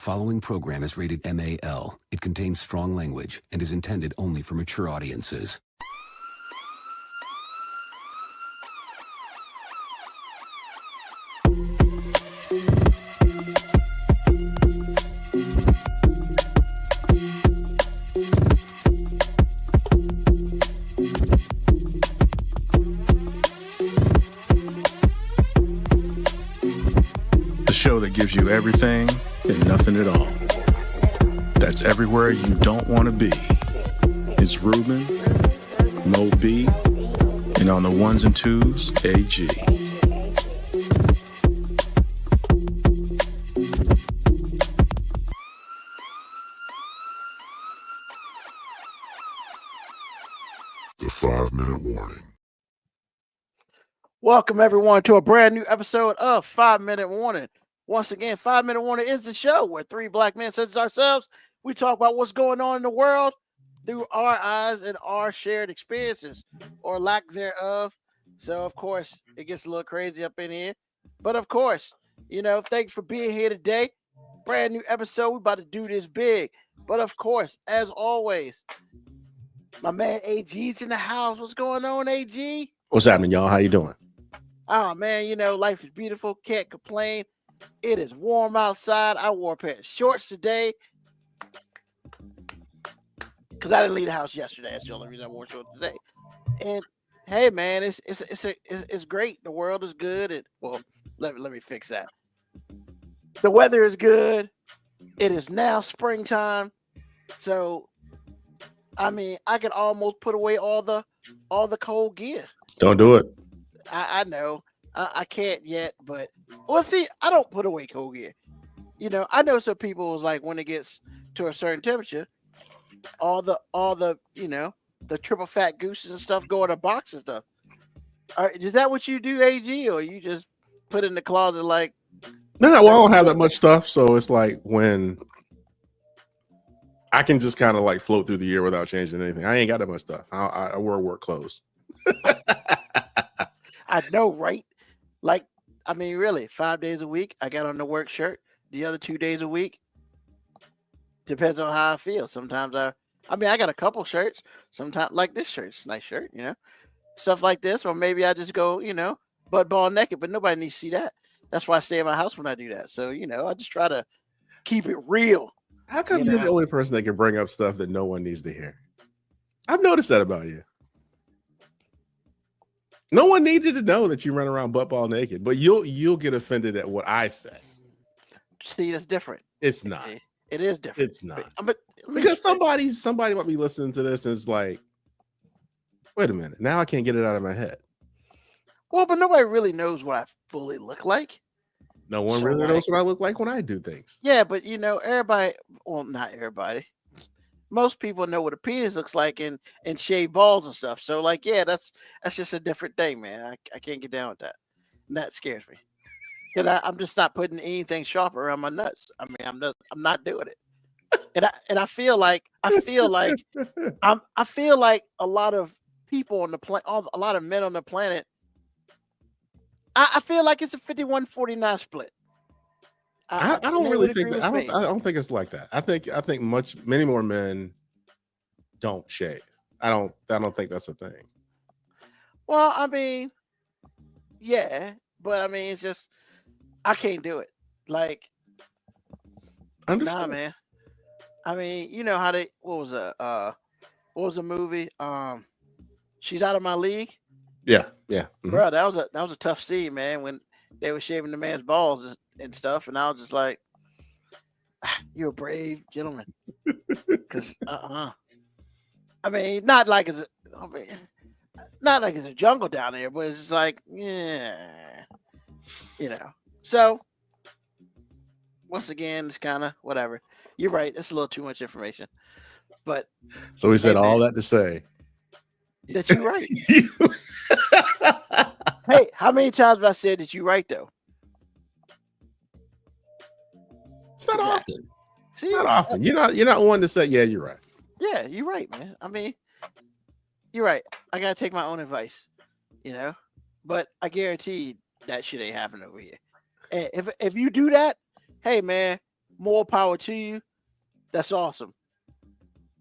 Following program is rated MAL. It contains strong language and is intended only for mature audiences. The show that gives you everything and nothing at all. That's everywhere you don't want to be. It's Ruben, Mo B, and on the ones and twos, AG. The 5-minute warning. Welcome, everyone, to a brand new episode of 5-Minute Warning. Once again, 5-Minute Warning is the show where three black men, such as ourselves, we talk about what's going on in the world through our eyes and our shared experiences or lack thereof. So, of course, it gets a little crazy up in here. But, of course, thank you for being here today. Brand new episode. We're about to do this big. But, of course, as always, my man AG's in the house. What's going on, AG? What's happening, y'all? How you doing? Oh, man, life is beautiful. Can't complain. It is warm outside. I wore a pair of shorts today because I didn't leave the house yesterday. That's the only reason I wore shorts today. And hey, man, it's great. The world is good. And well, let me fix that. The weather is good. It is now springtime, so I mean, I can almost put away all the cold gear. Don't do it. I know. I can't yet, but well, see, I don't put away cold gear. I know some people was like when it gets to a certain temperature, all the the triple fat gooses and stuff go in a box and stuff. Is that what you do, AG, or you just put it in the closet like? No, well, I don't have that much stuff, so it's like when I can just kind of like float through the year without changing anything. I ain't got that much stuff. I wear work clothes. I know, right? Like, I mean, really, 5 days a week, I got on the work shirt. The other 2 days a week, depends on how I feel. Sometimes I got a couple shirts. Sometimes, like this shirt, it's a nice shirt, stuff like this. Or maybe I just go, butt ball naked, but nobody needs to see that. That's why I stay in my house when I do that. So, I just try to keep it real. How come you're the only person that can bring up stuff that no one needs to hear? I've noticed that about you. No one needed to know that you run around butt ball naked, but you'll get offended at what I say. See, it's different. It's not. It is different. It's not. But because somebody might be listening to this and it's like, wait a minute, now I can't get it out of my head. Well, but nobody really knows what I fully look like. No one really knows what I look like when I do things. Yeah, but everybody, well, not everybody. Most people know what a penis looks like and shaved balls and stuff. So, like, yeah, that's just a different thing, man. I can't get down with that. And that scares me. Because I'm just not putting anything sharp around my nuts. I mean, I'm not doing it. And I feel like a lot of people on the planet, a lot of men on the planet, I feel like it's a 51-49 split. I don't really think that. I don't think it's like that. I think many more men don't shave. I don't think that's a thing. Well, I mean, yeah, but I mean, it's just I can't do it. Like, nah, man. I mean, you know how what was the movie? She's Out of My League. Yeah. Mm-hmm. Bro, that was a tough scene, man, when they were shaving the man's balls and stuff, and I was just like, "You're a brave gentleman." Because I mean, not like it's a jungle down there, but it's just like, yeah, So once again, it's kind of whatever. You're right. It's a little too much information, but so we said all that to say that you're right. Hey, how many times have I said that you're right though? It's not often. See, not often. You're not one to say, yeah, you're right. Yeah, you're right, man. I mean, you're right. I gotta take my own advice, But I guarantee that shit ain't happening over here. And if you do that, hey man, more power to you. That's awesome.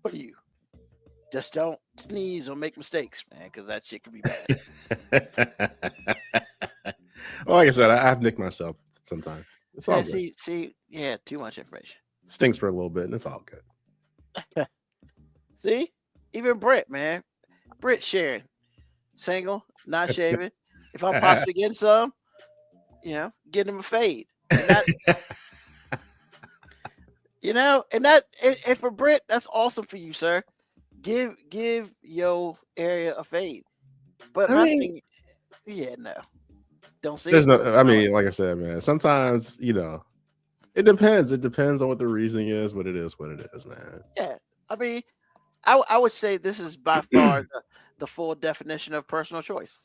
For you. Just don't sneeze or make mistakes, man, because that shit can be bad. Well, like I said, I've nicked myself sometimes. It's all good. See, yeah, too much information. It stinks for a little bit, and it's all good. See, even Britt, man, Britt sharing, single, not shaving. If I'm possibly getting some, get him a fade. And for Britt, that's awesome for you, sir. Give your area a fade. But thing, no. Don't see. Like I said, man. Sometimes it depends. It depends on what the reasoning is, but it is what it is, man. Yeah, I would say this is by far the full definition of personal choice.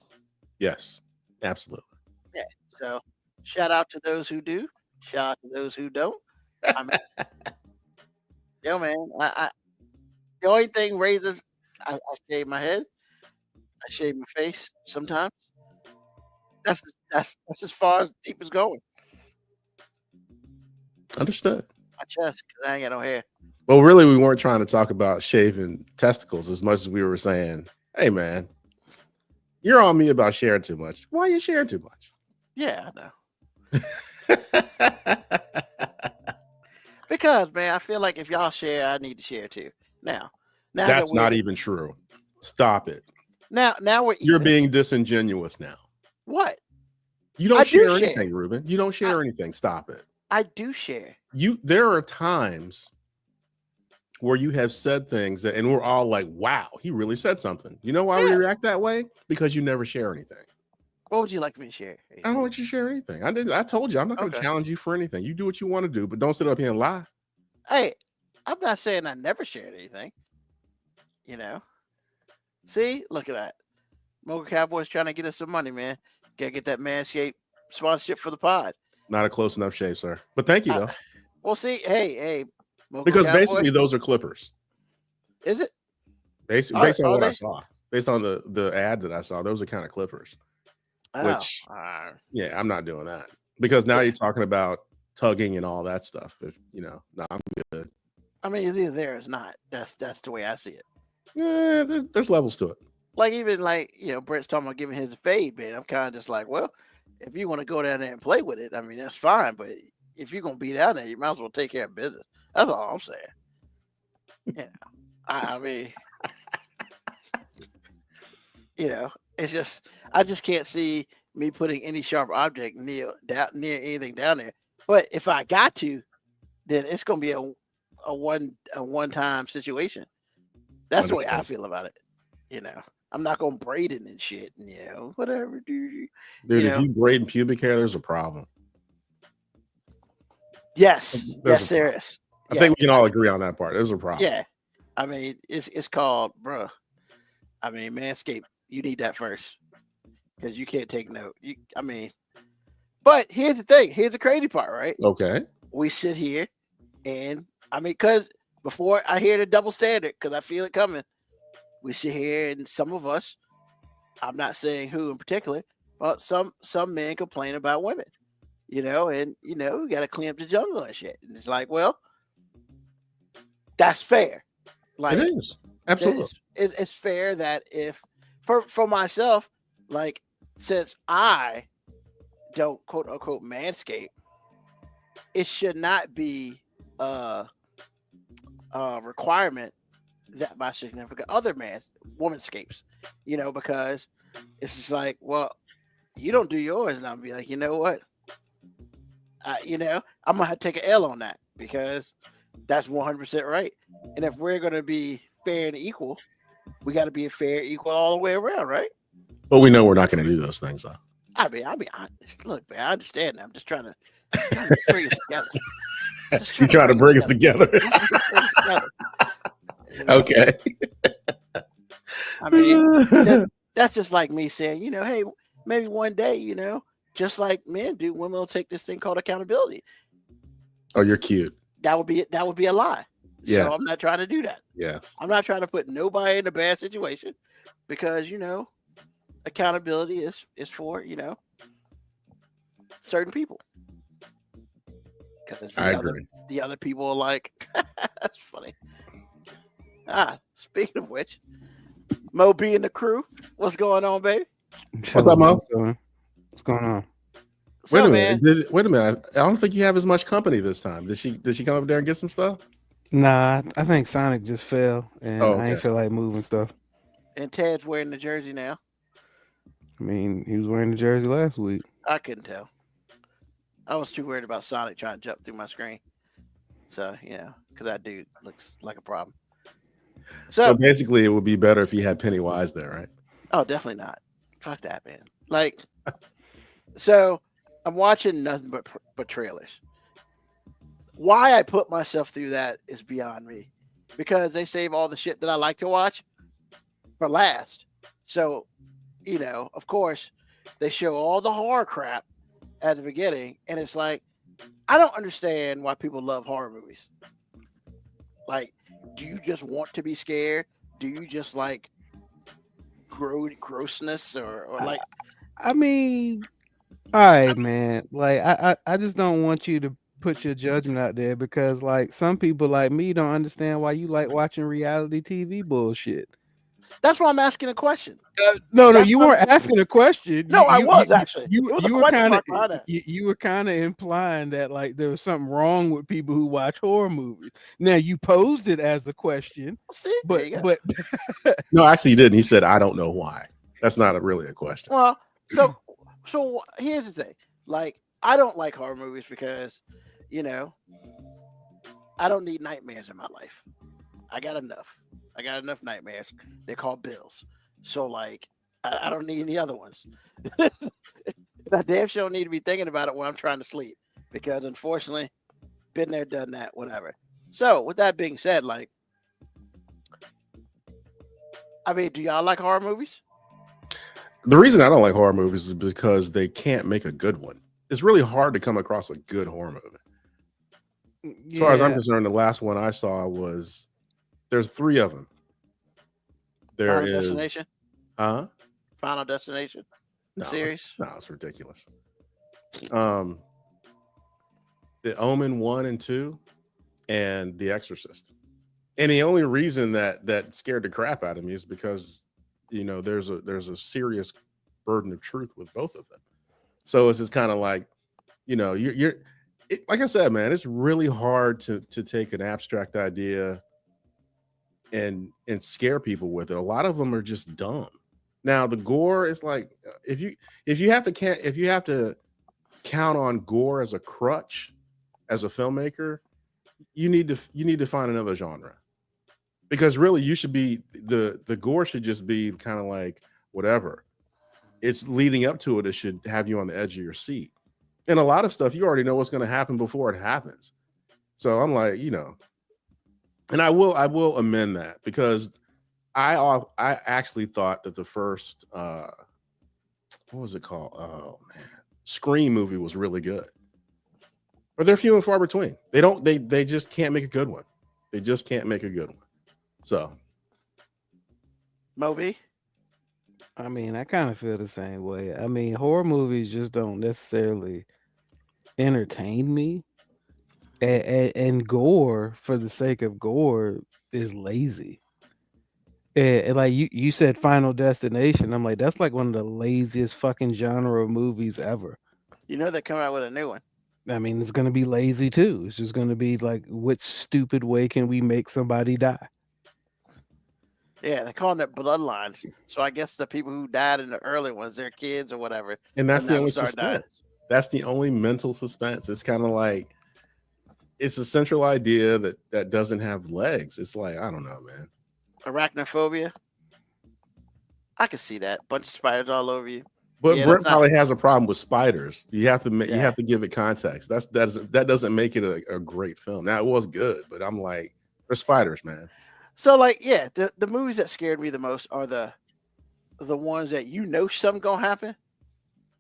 Yes, absolutely. Yeah. So shout out to those who do. Shout out to those who don't. Man. The only thing raises, I shave my head. I shave my face sometimes. That's as far as deep as going. Understood. My chest, because I ain't got no hair. Well, really, we weren't trying to talk about shaving testicles as much as we were saying, hey, man, you're on me about sharing too much. Why are you sharing too much? Yeah, I know. Because, man, I feel like if y'all share, I need to share too. Now that's not even true. Stop it. Now you're being disingenuous now. What? You don't share anything, Ruben. You don't share anything. Stop it. I do share. There are times where you have said things and we're all like, wow, he really said something. You know why we react that way? Because you never share anything. What would you like me to share? I don't want you to share anything. I told you I'm not going to challenge you for anything. You do what you want to do, but don't sit up here and lie. Hey, I'm not saying I never shared anything. See, look at that. Mocha Cowboys trying to get us some money, man. Gotta get that Manscaped sponsorship for the pod. Not a close enough shave, sir. But thank you, though. Well, see, hey, Mocha because Cowboy, basically those are clippers. Is it? Based on what I saw, based on the ad that I saw, those are kind of clippers. Which, I'm not doing that because now you're talking about tugging and all that stuff. No, I'm good. I mean, it's either there or it's not. That's the way I see it. Yeah, there's levels to it. Like even Brett's talking about giving his a fade, man. I'm kind of just like, well, if you want to go down there and play with it, I mean, that's fine. But if you're gonna be down there, you might as well take care of business. That's all I'm saying. I mean, it's just I just can't see me putting any sharp object near anything down there. But if I got to, then it's gonna be a one-time situation. That's the way I feel about it. I'm not gonna braid it and shit. And, whatever, dude. Dude, if you braid pubic hair, there's a problem. Yes, there is. I think we can all agree on that part. There's a problem. Yeah, I mean, it's called, bro. I mean, Manscaped. You need that first because you can't take note. But here's the thing. Here's the crazy part, right? Okay. We sit here, and because before I hear the double standard, because I feel it coming. We sit here, and some of us, I'm not saying who in particular, but some men complain about women, and we got to clean up the jungle and shit. And it's like, well, that's fair. Like it is absolutely. It's fair that if for myself, like since I don't quote unquote manscape, it should not be a requirement that my significant other womanscapes, because it's just like, well, you don't do yours, and I'll be like, you know what, I'm gonna have to take an L on that because that's 100% right. And if we're gonna be fair and equal, we got to be fair, equal all the way around, right? But we know we're not going to do those things, though. Look, man, I understand that. I'm just trying to bring us together. You're trying to bring us together. Okay. I mean, that's just like me saying, hey, maybe one day, just like men do, women will take this thing called accountability. Oh, you're cute. That would be a lie. Yes. So I'm not trying to do that. Yes. I'm not trying to put nobody in a bad situation because, accountability is for, certain people. because I agree. The other people are like, that's funny. Speaking of which, Mo B and the crew, what's going on, baby? What's up, Mo? What's going on? Wait a minute. Wait a minute. I don't think you have as much company this time. Did she come over there and get some stuff? Nah, I think Sonic just fell, and I ain't feel like moving stuff. And Ted's wearing the jersey now. I mean, he was wearing the jersey last week. I couldn't tell. I was too worried about Sonic trying to jump through my screen. So, because that dude looks like a problem. So basically, it would be better if he had Pennywise there, right? Oh, definitely not. Fuck that, man. Like, so I'm watching nothing but trailers. Why I put myself through that is beyond me, because they save all the shit that I like to watch for last. So, of course, they show all the horror crap at the beginning, and it's like, I don't understand why people love horror movies. Like, do you just want to be scared? Do you just like grossness or like? I mean, all right, man. Like, I just don't want you to put your judgment out there, because like some people like me don't understand why you like watching reality TV bullshit. That's why I'm asking a question. No, you weren't asking a question. No, I was actually. You were kind of implying that like there was something wrong with people who watch horror movies. Now you posed it as a question. See, but no, actually, he didn't. He said, "I don't know why." That's not really a question. Well, so here's the thing. Like, I don't like horror movies because, I don't need nightmares in my life. I got enough nightmares. They're called bills. So, like, I don't need any other ones. I damn sure don't need to be thinking about it when I'm trying to sleep, because unfortunately, been there, done that, whatever. So, with that being said, like, I mean, do y'all like horror movies? The reason I don't like horror movies is because they can't make a good one. It's really hard to come across a good horror movie. As far as I'm concerned, the last one I saw there's 3 of them. There Final is Destination? Final Destination? Series? No, it's ridiculous. The Omen 1 and 2 and The Exorcist. And the only reason that scared the crap out of me is because there's a serious burden of truth with both of them. So it's just kind of like, you're like I said, man, it's really hard to take an abstract idea and scare people with it. A lot of them are just dumb. Now the gore is like, if you have to count on gore as a crutch as a filmmaker, you need to find another genre. Because really, you should be the gore should just be kind of like whatever. It's leading up to it. It should have you on the edge of your seat. And a lot of stuff you already know what's going to happen before it happens. So I'm like, and I will amend that, because I actually thought that the first what was it called? Oh man, Scream movie was really good. But they're few and far between. They just can't make a good one. They just can't make a good one. So, Moby? I mean, I kind of feel the same way. I mean, horror movies just don't necessarily entertain me. And gore, for the sake of gore, is lazy. And like you said, Final Destination. I'm like, that's like one of the laziest fucking genre of movies ever. They're coming out with a new one. I mean, it's going to be lazy too. It's just going to be like, what stupid way can we make somebody die? Yeah, they're calling it Bloodlines. So I guess the people who died in the early ones, their kids or whatever. And that's the only suspense. That's the only mental suspense. It's kind of like, it's a central idea that doesn't have legs. It's like, I don't know, man. Arachnophobia. I can see that. Bunch of spiders all over you. But Brent probably has a problem with spiders. You have to give it context. That doesn't make it a great film. Now, it was good, but I'm like, there's spiders, man. So, like, yeah, the movies that scared me the most are the ones that something gonna happen,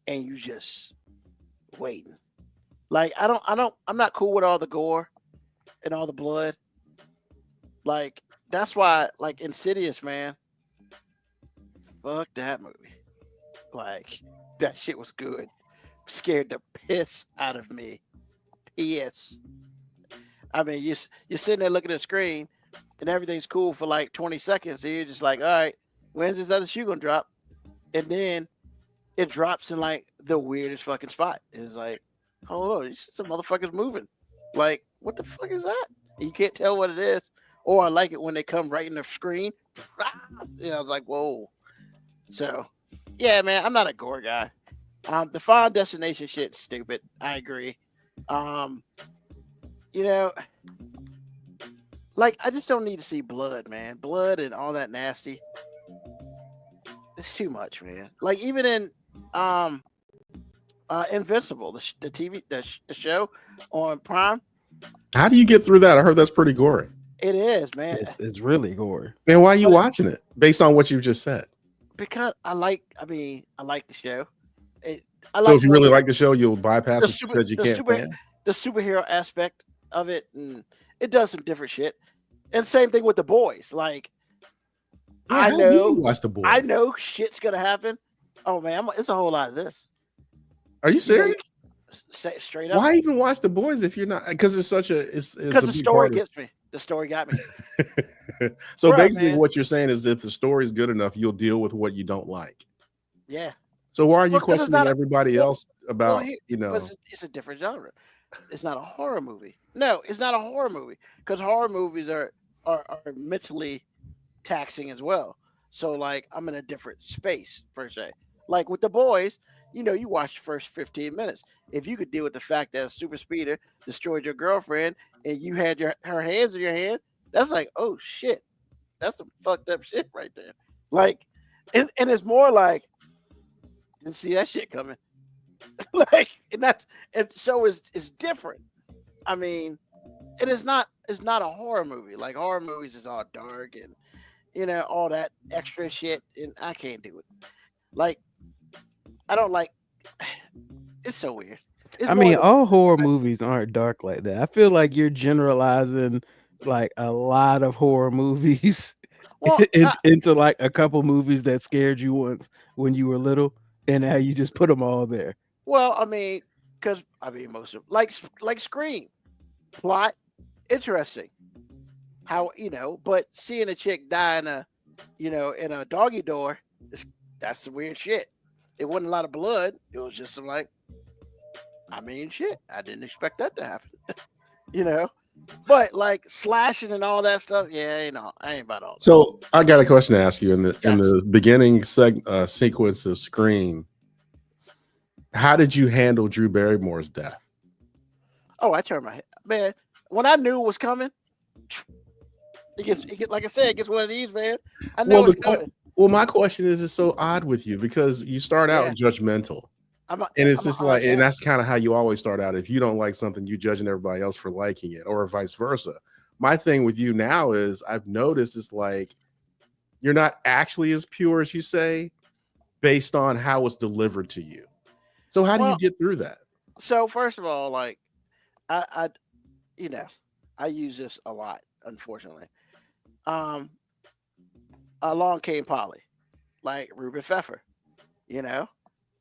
and you just waiting. Like, I'm not cool with all the gore and all the blood. Like, that's why, like, Insidious, man, fuck that movie. Like, that shit was good. Scared the piss out of me. Yes. I mean, you're sitting there looking at the screen, and everything's cool for like 20 seconds, and you're just like, all right, when's this other shoe gonna drop? And then it drops in like the weirdest fucking spot. It's like, hold on, some motherfuckers moving. Like, what the fuck is that? You can't tell what it is. Or I like it when they come right in the screen. I was like, whoa. So, yeah, man, I'm not a gore guy. The Final Destination shit's stupid. I agree. Like I just don't need to see blood, man. Blood and all that nasty. It's too much, man. Like even in Invincible, the TV, the show on Prime. How do you get through that? I heard that's pretty gory. It is, man. It's really gory. Man, why are you watching it? Based on what you just said. Because I like the show. So if you really like the show, you'll bypass it because you can't stand the superhero aspect of it, and it does some different shit. And same thing with The Boys. Like, I know, watch The Boys. I know shit's gonna happen. Oh man, it's a whole lot of this. Are you serious? Straight up. Why even watch The Boys if you're not? Because it's such a because the story gets me. The story got me. So basically, what you're saying is, if the story's good enough, you'll deal with what you don't like. Yeah. So why are you questioning everybody else about It's a different genre. It's not a horror movie. No, it's not a horror movie because horror movies are mentally taxing as well. So like I'm in a different space per se. Like with The Boys, you watch the first 15 minutes. If you could deal with the fact that a super speeder destroyed your girlfriend and you had her hands in your hand, that's like, oh shit, that's some fucked up shit right there. Like, and it's more like, didn't see that shit coming. Like, and so it's different. I mean, and it's not a horror movie. Like horror movies is all dark and all that extra shit, and I can't do it. Like, I don't like. It's so weird. All horror movies aren't dark like that. I feel like you're generalizing like a lot of horror movies into like a couple movies that scared you once when you were little, and now you just put them all there. Well, because most of like Scream, plot interesting. How but seeing a chick die in a doggy door, that's some weird shit. It wasn't a lot of blood. It was just some like, shit. I didn't expect that to happen. But like slashing and all that stuff, yeah, I ain't about all that. So I got a question to ask you in the beginning sequence of Scream. How did you handle Drew Barrymore's death? Oh, I turned my head, man. When I knew it was coming, it gets like I said, it gets one of these, man. I know it's coming. Well, my question is, it's so odd with you because you start out judgmental, and that's kind of how you always start out. If you don't like something, you judging everybody else for liking it, or vice versa. My thing with you now is I've noticed it's like you're not actually as pure as you say, based on how it's delivered to you. So how do you get through that? So first of all, like I use this a lot, unfortunately. Along came Polly, like Ruben Pfeffer,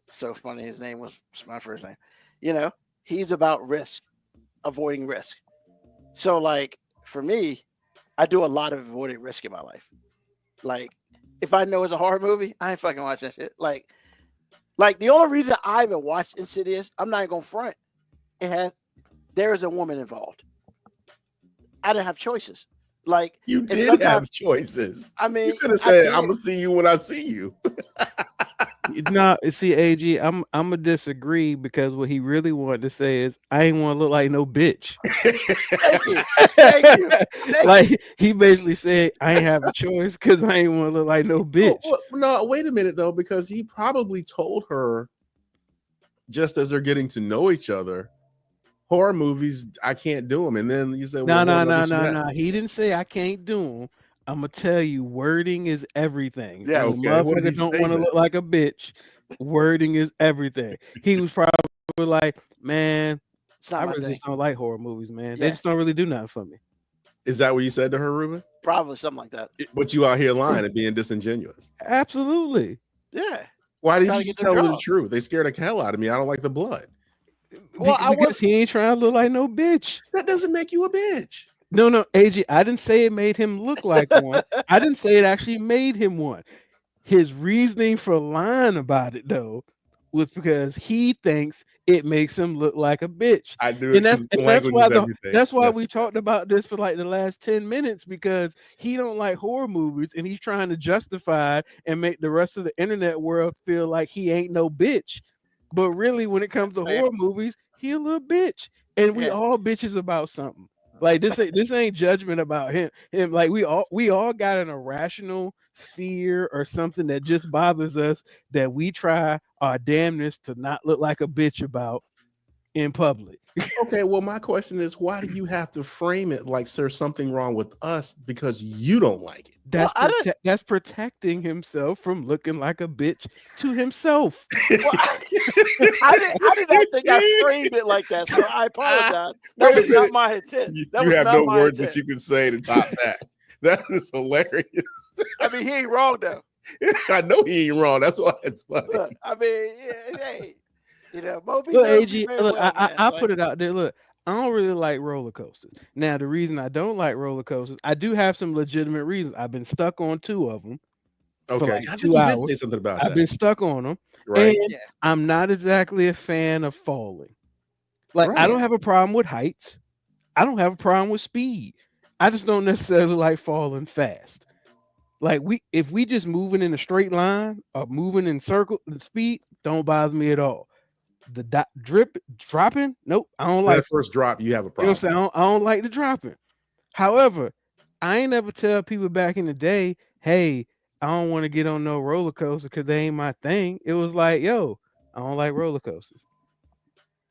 so funny. His name was my first name. He's about risk, avoiding risk. So like for me, I do a lot of avoiding risk in my life. Like if I know it's a horror movie, I ain't fucking watching that shit. Like the only reason I even watched Insidious, I'm not even gonna front. There is a woman involved. I didn't have choices. Like you did have choices. You could have said, "I'm gonna see you when I see you." No, see, AG, I'm gonna disagree because what he really wanted to say is, I ain't want to look like no bitch. Thank you. Like he basically said, I ain't have a choice because I ain't want to look like no bitch. Well, no, wait a minute though, because he probably told her just as they're getting to know each other. Horror movies, I can't do them. And then you say, no. He didn't say I can't do them. I'm gonna tell you, wording is everything. Yeah, okay. Motherfucker don't want to look like a bitch. Wording is everything. He was probably like, man, I really just don't like horror movies, man. They just don't really do nothing for me. Is that what you said to her, Ruben? Probably something like that. But you out here lying and being disingenuous. Absolutely. Yeah. Why did you just tell her the truth? They scared the hell out of me. I don't like the blood. Well, because he ain't trying to look like no bitch. That doesn't make you a bitch. No, AG, I didn't say it made him look like one. I didn't say it actually made him one. His reasoning for lying about it though was because he thinks it makes him look like a bitch. I do it because language is everything. That's why we talked about this for like the last 10 minutes, because he don't like horror movies and he's trying to justify and make the rest of the internet world feel like he ain't no bitch. But really, when it comes to horror movies, he a little bitch. And we all bitches about something. Like this ain't judgment about him. Like we all got an irrational fear or something that just bothers us that we try our damnness to not look like a bitch about in public. Okay, well, my question is, why do you have to frame it like there's something wrong with us because you don't like it? That's protecting himself from looking like a bitch to himself. Well, I did not think I framed it like that, so I apologize. That was not my intent. You have no words that you can say to top that. That is hilarious. I mean, he ain't wrong though. I know he ain't wrong. That's why it's funny. Look, I mean, hey, you know, Moby. Look, AG, look, I put it out there. Look, I don't really like roller coasters. Now, the reason I don't like roller coasters, I do have some legitimate reasons. I've been stuck on 2 of them. Okay, like I think you did say something about that. I've been stuck on them, right? And I'm not exactly a fan of falling. Like, I don't have a problem with heights. I don't have a problem with speed. I just don't necessarily like falling fast. Like if we just moving in a straight line or moving in circle, the speed don't bother me at all. The dropping, nope, I don't like that first drop. You have a problem. You know what I'm saying? I don't like the dropping. However, I ain't never tell people back in the day, hey, I don't want to get on no roller coaster because they ain't my thing. It was like, yo, I don't like roller coasters.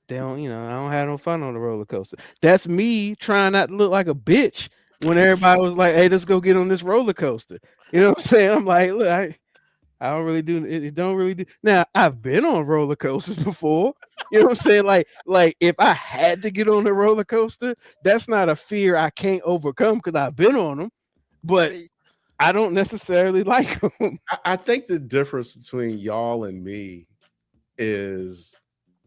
They don't, I don't have no fun on the roller coaster. That's me trying not to look like a bitch when everybody was like, hey, let's go get on this roller coaster. You know what I'm saying? I'm like, look, I don't really do it. It don't really do. Now, I've been on roller coasters before. You know what I'm saying? Like if I had to get on a roller coaster, that's not a fear I can't overcome because I've been on them. But I don't necessarily like them. I think the difference between y'all and me is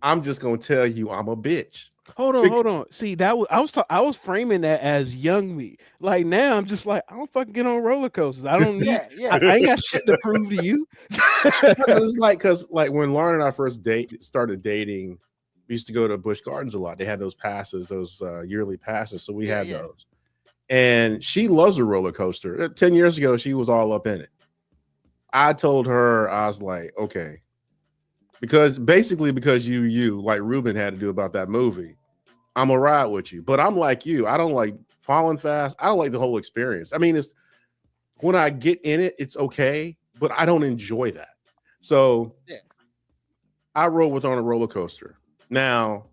I'm just gonna tell you I'm a bitch. Hold on. See, I was framing that as young me. Like now, I'm just like, I don't fucking get on roller coasters. I don't need. I ain't got shit to prove to you. It's because when Lauren and I first started dating, we used to go to Busch Gardens a lot. They had those passes, those yearly passes. So we had those. And she loves a roller coaster. 10 years ago, she was all up in it. I told her, I was like, okay. Because you like Ruben had to do about that movie, I'm gonna ride with you. But I'm like you. I don't like falling fast. I don't like the whole experience. I mean, it's when I get in it, it's okay, but I don't enjoy that. So I rode with her on a roller coaster. Now,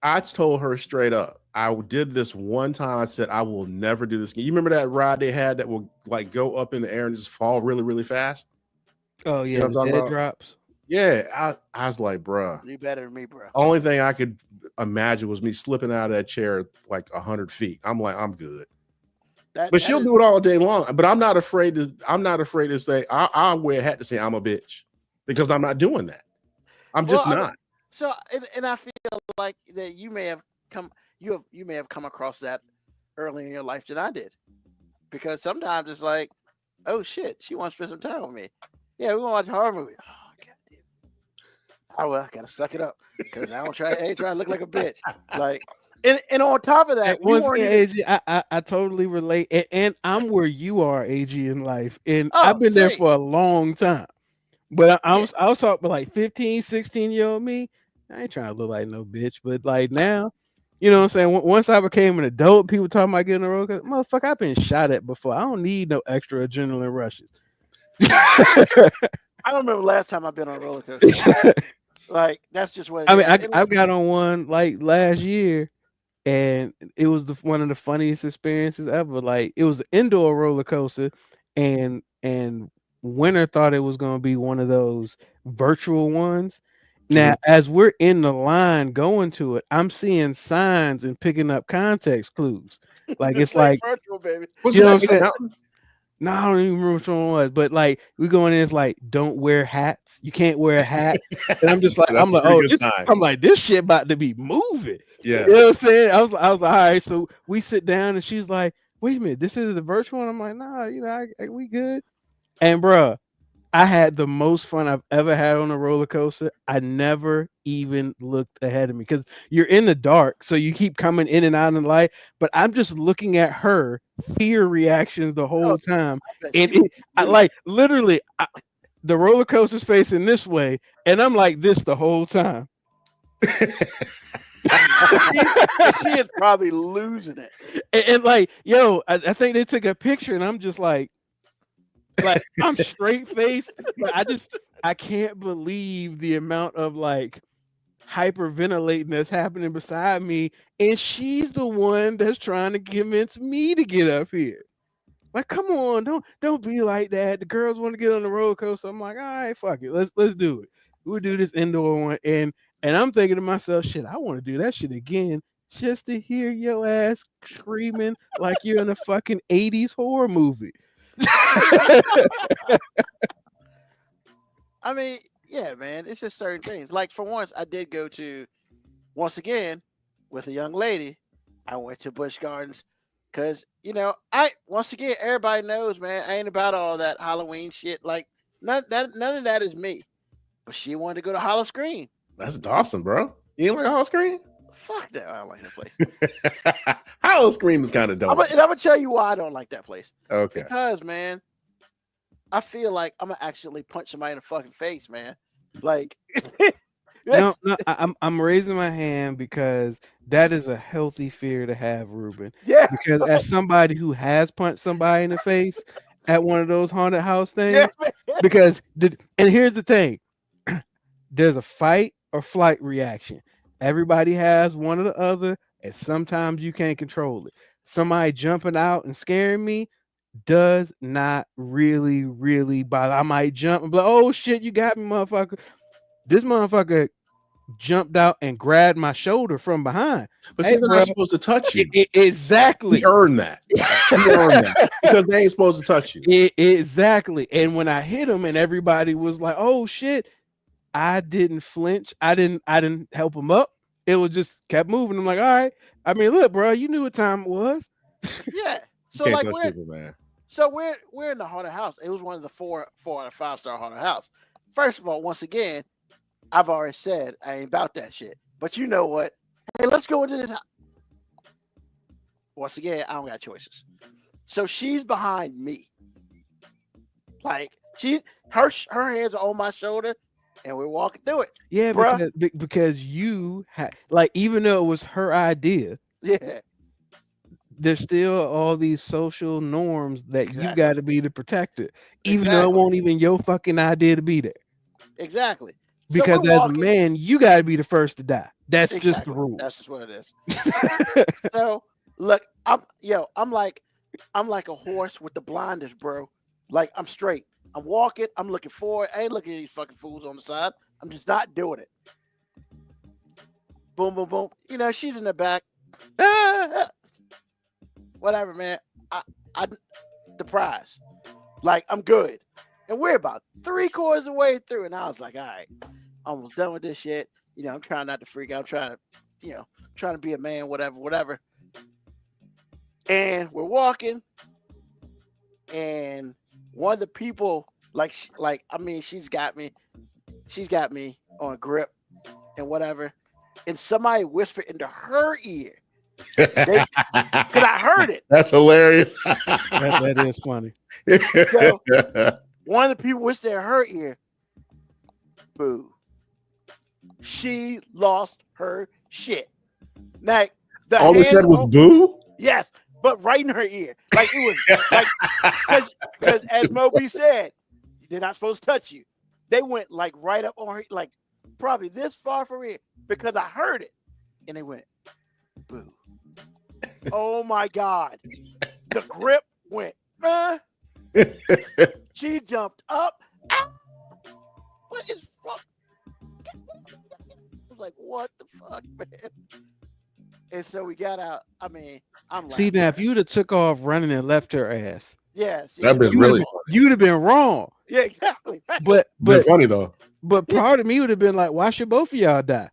I told her straight up, I did this one time. I said, I will never do this again. You remember that ride they had that will like go up in the air and just fall really, really fast? Oh, yeah, the dead drops. Yeah, I was like, bruh. You better than me, bro. Only thing I could imagine was me slipping out of that chair like 100 feet. I'm like, I'm good. But she'll do it all day long. But I'm not afraid to say, I'll wear a hat to say I'm a bitch because I'm not doing that. I'm just not. So, and I feel like that you may have come across that early in your life than I did, because sometimes it's like, oh shit, she wants to spend some time with me. Yeah, we want to watch a horror movie. Oh, God damn. Oh, well, I gotta suck it up because I ain't trying to look like a bitch. Like, and on top of that, I totally relate, and I'm where you are, AG, in life, and I've been there for a long time. But I was talking like 15, 16-year-old me. I ain't trying to look like no bitch, but like now, you know what I'm saying? Once I became an adult, people talking about getting a roller coaster. Motherfucker, I've been shot at before. I don't need no extra adrenaline rushes. I don't remember last time I've been on a roller coaster. Like, that's just what I got on one like last year, and it was one of the funniest experiences ever. Like, it was an indoor roller coaster, and Winter thought it was going to be one of those virtual ones. Now, as we're in the line going to it, I'm seeing signs and picking up context clues. Like, it's like virtual, baby. You know what I'm saying? No, I don't even remember which one it was, but like we going in, it's like don't wear hats. You can't wear a hat, and I'm just like, So that's a pretty good sign. I'm like, this shit about to be moving. Yeah, You know what I'm saying? I was like, all right. So we sit down, and she's like, wait a minute, this is the virtual one. I'm like, nah, we good. And bruh, I had the most fun I've ever had on a roller coaster. I never even looked ahead of me because you're in the dark, so you keep coming in and out in the light. But I'm just looking at her fear reactions the whole time, and I like literally the roller coaster's facing this way, and I'm like this the whole time. She is probably losing it. And like, yo, I think they took a picture, and I'm just like I'm straight faced, but I can't believe the amount of like hyperventilating that's happening beside me, and she's the one that's trying to convince me to get up here. Like, come on, don't be like that. The girls want to get on the roller coaster. I'm like, all right, fuck it, let's do it. We'll do this indoor one, and I'm thinking to myself, shit, I want to do that shit again just to hear your ass screaming like you're in a fucking 80s horror movie. I mean, yeah, man, it's just certain things. Like for once, I did go to, once again, with a young lady. I went to Busch Gardens because once again, everybody knows, man, I ain't about all that Halloween shit. Like none of that is me. But she wanted to go to Howl-O-Scream. That's awesome, bro. You ain't like Howl-O-Scream? Fuck that! I don't like that place. Howl-O-Scream is kind of dope. And I'm gonna tell you why I don't like that place. Okay. Because, man, I feel like I'm gonna accidentally punch somebody in the fucking face, man. Like, no, I'm raising my hand because that is a healthy fear to have, Ruben. Yeah. Because as somebody who has punched somebody in the face at one of those haunted house things, and here's the thing, there's a fight or flight reaction. Everybody has one or the other, and sometimes you can't control it. Somebody jumping out and scaring me does not really, really bother. I might jump and be like, oh shit, you got me, motherfucker. This motherfucker jumped out and grabbed my shoulder from behind. But see, they're not supposed to touch you. Exactly. You earn that. You earn that because they ain't supposed to touch you. Exactly. And when I hit him and everybody was like, oh shit, I didn't flinch. I didn't help him up. It was just kept moving. I'm like, all right. I mean, look, bro, you knew what time it was. Yeah. So like we're in the haunted house. It was one of the 4 out of 5 star haunted house. First of all, once again, I've already said I ain't about that shit. But you know what? Hey, let's go into this. Once again, I don't got choices. So she's behind me. Like her hands are on my shoulder, and we're walking through it. Yeah, because you had, like, even though it was her idea, yeah, there's still all these social norms that you got to be the protector, even though it won't even your fucking idea to be there. Exactly. Because as a man, you got to be the first to die. That's just the rule. That's just what it is. So look, I'm like a horse with the blinders, bro. Like I'm straight. I'm walking. I'm looking forward. I ain't looking at these fucking fools on the side. I'm just not doing it. Boom, boom, boom. She's in the back. Whatever, man. I the prize. Like I'm good. And we're about 3/4 of the way through. And I was like, all right, almost done with this shit. I'm trying not to freak out. I'm trying to be a man, whatever. And we're walking. And one of the people, she's got me on a grip and whatever. And somebody whispered into her ear. Because I heard it. That's hilarious. that is funny. So, one of the people whispered in her ear, boo. She lost her shit. Now, all they said was boo? Yes, but right in her ear. Like it was like because as Moby said, they're not supposed to touch you. They went like right up on her, like probably this far from here, because I heard it. And they went, boo. Oh my God. The grip went, She jumped up. What is wrong? I was like, what the fuck, man? And so we got out. I mean, I'm like, see, now if you'd have took off running and left her ass, Yes, That'd been really funny. You'd have been wrong. Yeah, exactly. But funny though. But part of me would have been like, why should both of y'all die?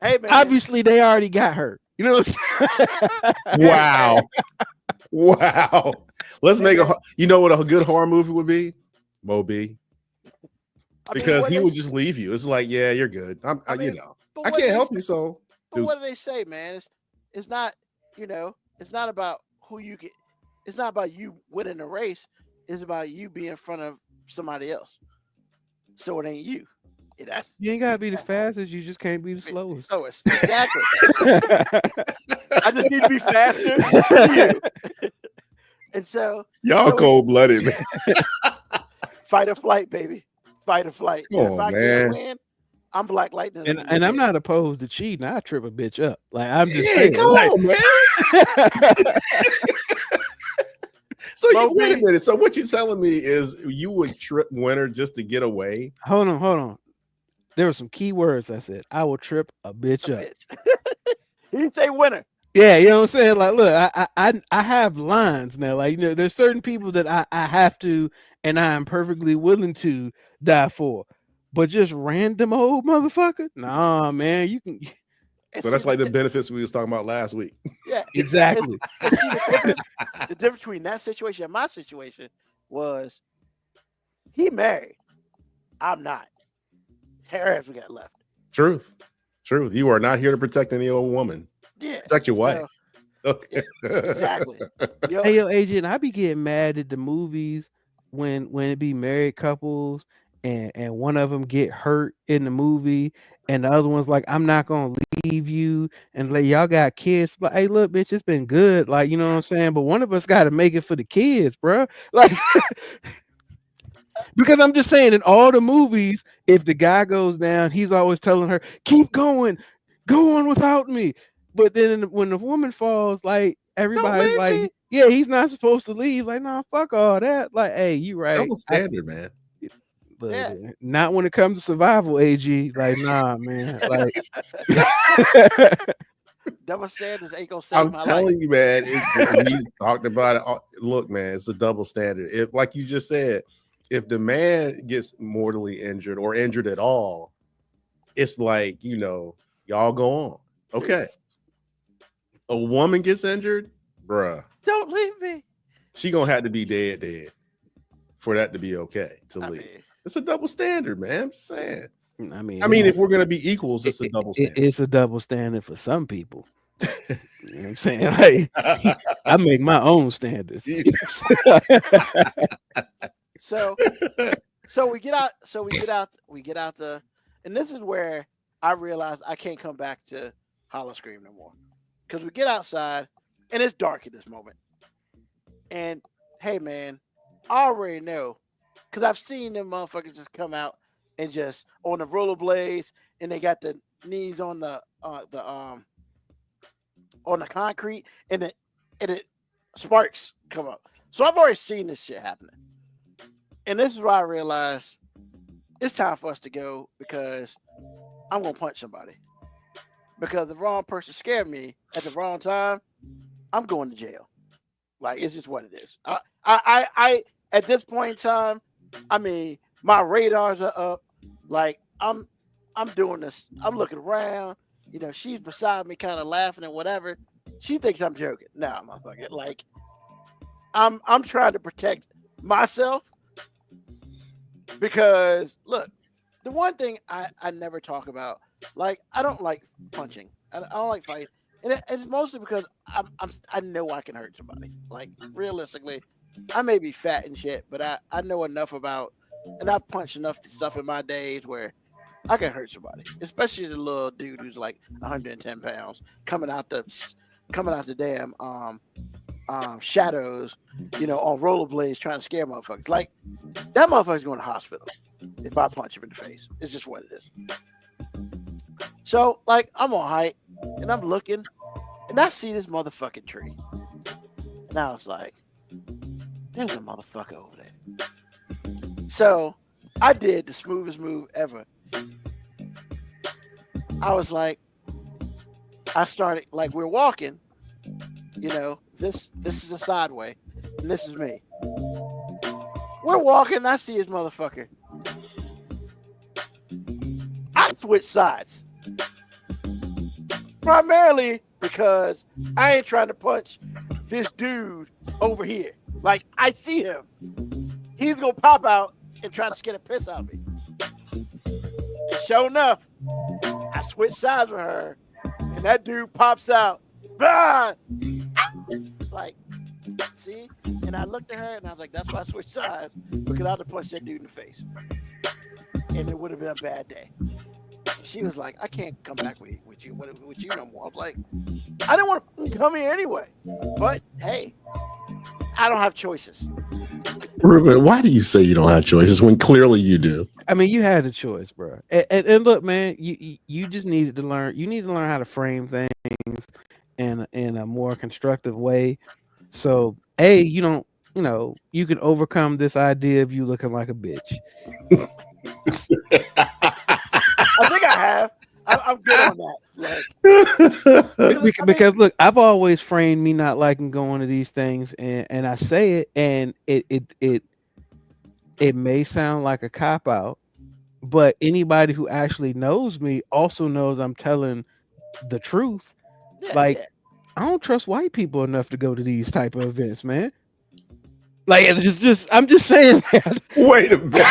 Hey man, obviously they already got her. You know what I'm saying? Wow. Wow. Let's make you know what a good horror movie would be? Moby. Because he would just leave you. It's like, yeah, you're good. I can't help you. So but what do they say, man? It's not, it's not about who you get. It's not about you winning the race. It's about you being in front of somebody else. So it ain't you. You ain't gotta be the fastest. You just can't be the slowest. Exactly. I just need to be faster than you. And so y'all cold-blooded, man. Fight or flight, baby. Fight or flight. If I can't win, I'm Black Lightning. And I'm not opposed to cheating. I trip a bitch up. Like I'm just saying, come on, man. So wait a minute. So what you're telling me is you would trip Winter just to get away? Hold on. There were some key words I said. I will trip a bitch up. He didn't say Winter. Yeah, you know what I'm saying? Like, look, I have lines now. Like, there's certain people that I have to, and I'm perfectly willing to die for. But just random old motherfucker? Nah, man, you can. So that's like the benefits we was talking about last week. Yeah, exactly. The difference between that situation and my situation was he married. I'm not. Hair has got left. Truth. You are not here to protect any old woman. Yeah. Protect your wife. Okay. Exactly. Hey, yo, Agent, I be getting mad at the movies when it be married couples and one of them get hurt in the movie and the other one's like, I'm not gonna leave you, and like y'all got kids, but hey, look, bitch, it's been good, like, you know what I'm saying, but one of us got to make it for the kids, bro. Like because I'm just saying, in all the movies, if the guy goes down, he's always telling her, keep going, go on without me. But then when the woman falls, like everybody's like, yeah, he's not supposed to leave. Like, nah, fuck all that. Like, hey, you right. Double standard, man. But not when it comes to survival, AG. Like, nah, man. Like double standards ain't gonna save my life. I'm telling you, man. We talked about it. Look, man, it's a double standard. If, like you just said, if the man gets mortally injured or injured at all, it's like, y'all go on. Okay. A woman gets injured, bruh. Don't leave me. She gonna have to be dead for that to be okay to leave. It's a double standard, man. I'm just saying. I mean, if we're gonna be equals, it's a double standard. It's a double standard for some people. You know what I'm saying? Like, I make my own standards. So we get out the, and this is where I realized I can't come back to Hollow Scream no more. Because we get outside and it's dark at this moment. And hey man, I already know, because I've seen them motherfuckers just come out and just on the rollerblades, and they got the knees on the concrete, and it sparks come up. So I've already seen this shit happening. And this is why I realized it's time for us to go, because I'm gonna punch somebody. Because the wrong person scared me at the wrong time, I'm going to jail. Like, it's just what it is. I at this point in time, I mean, my radars are up. Like, I'm doing this. I'm looking around. She's beside me, kind of laughing and whatever. She thinks I'm joking. Nah, motherfucker. Like, I'm trying to protect myself, because look, the one thing I never talk about, like, I don't like punching. I don't like fighting. And it's mostly because I know I can hurt somebody. Like, realistically, I may be fat and shit, but I know enough about, and I've punched enough stuff in my days where I can hurt somebody, especially the little dude who's like 110 pounds coming out the damn shadows, on rollerblades trying to scare motherfuckers. Like, that motherfucker's going to hospital if I punch him in the face. It's just what it is. So, like, I'm on hike and I'm looking and I see this motherfucking tree. And I was like, there's a motherfucker over there. So I did the smoothest move ever. I was like, I started, like, we're walking You know, this is a sideway, and this is me. We're walking, and I see his motherfucker. I switch sides. Primarily because I ain't trying to punch this dude over here. Like, I see him. He's going to pop out and try to scare the piss out of me. And sure enough, I switch sides with her, and that dude pops out. Ah! Like, see? And I looked at her, and I was like, that's why I switched sides, because I would have punched that dude in the face. And it would have been a bad day. And she was like, I can't come back with you no more. I was like, I didn't want to come here anyway. But, hey, I don't have choices. Ruben, why do you say you don't have choices when clearly you do? I mean, you had a choice, bro. And look, man, you just needed to learn. You need to learn how to frame things in a more constructive way. So, you don't, you can overcome this idea of you looking like a bitch. I think I have. I'm good on that. Like, because look, I've always framed me not liking going to these things, and I say it, and it may sound like a cop out, but anybody who actually knows me also knows I'm telling the truth. I don't trust white people enough to go to these type of events, man. Like, it's just I'm just saying that. Wait a minute.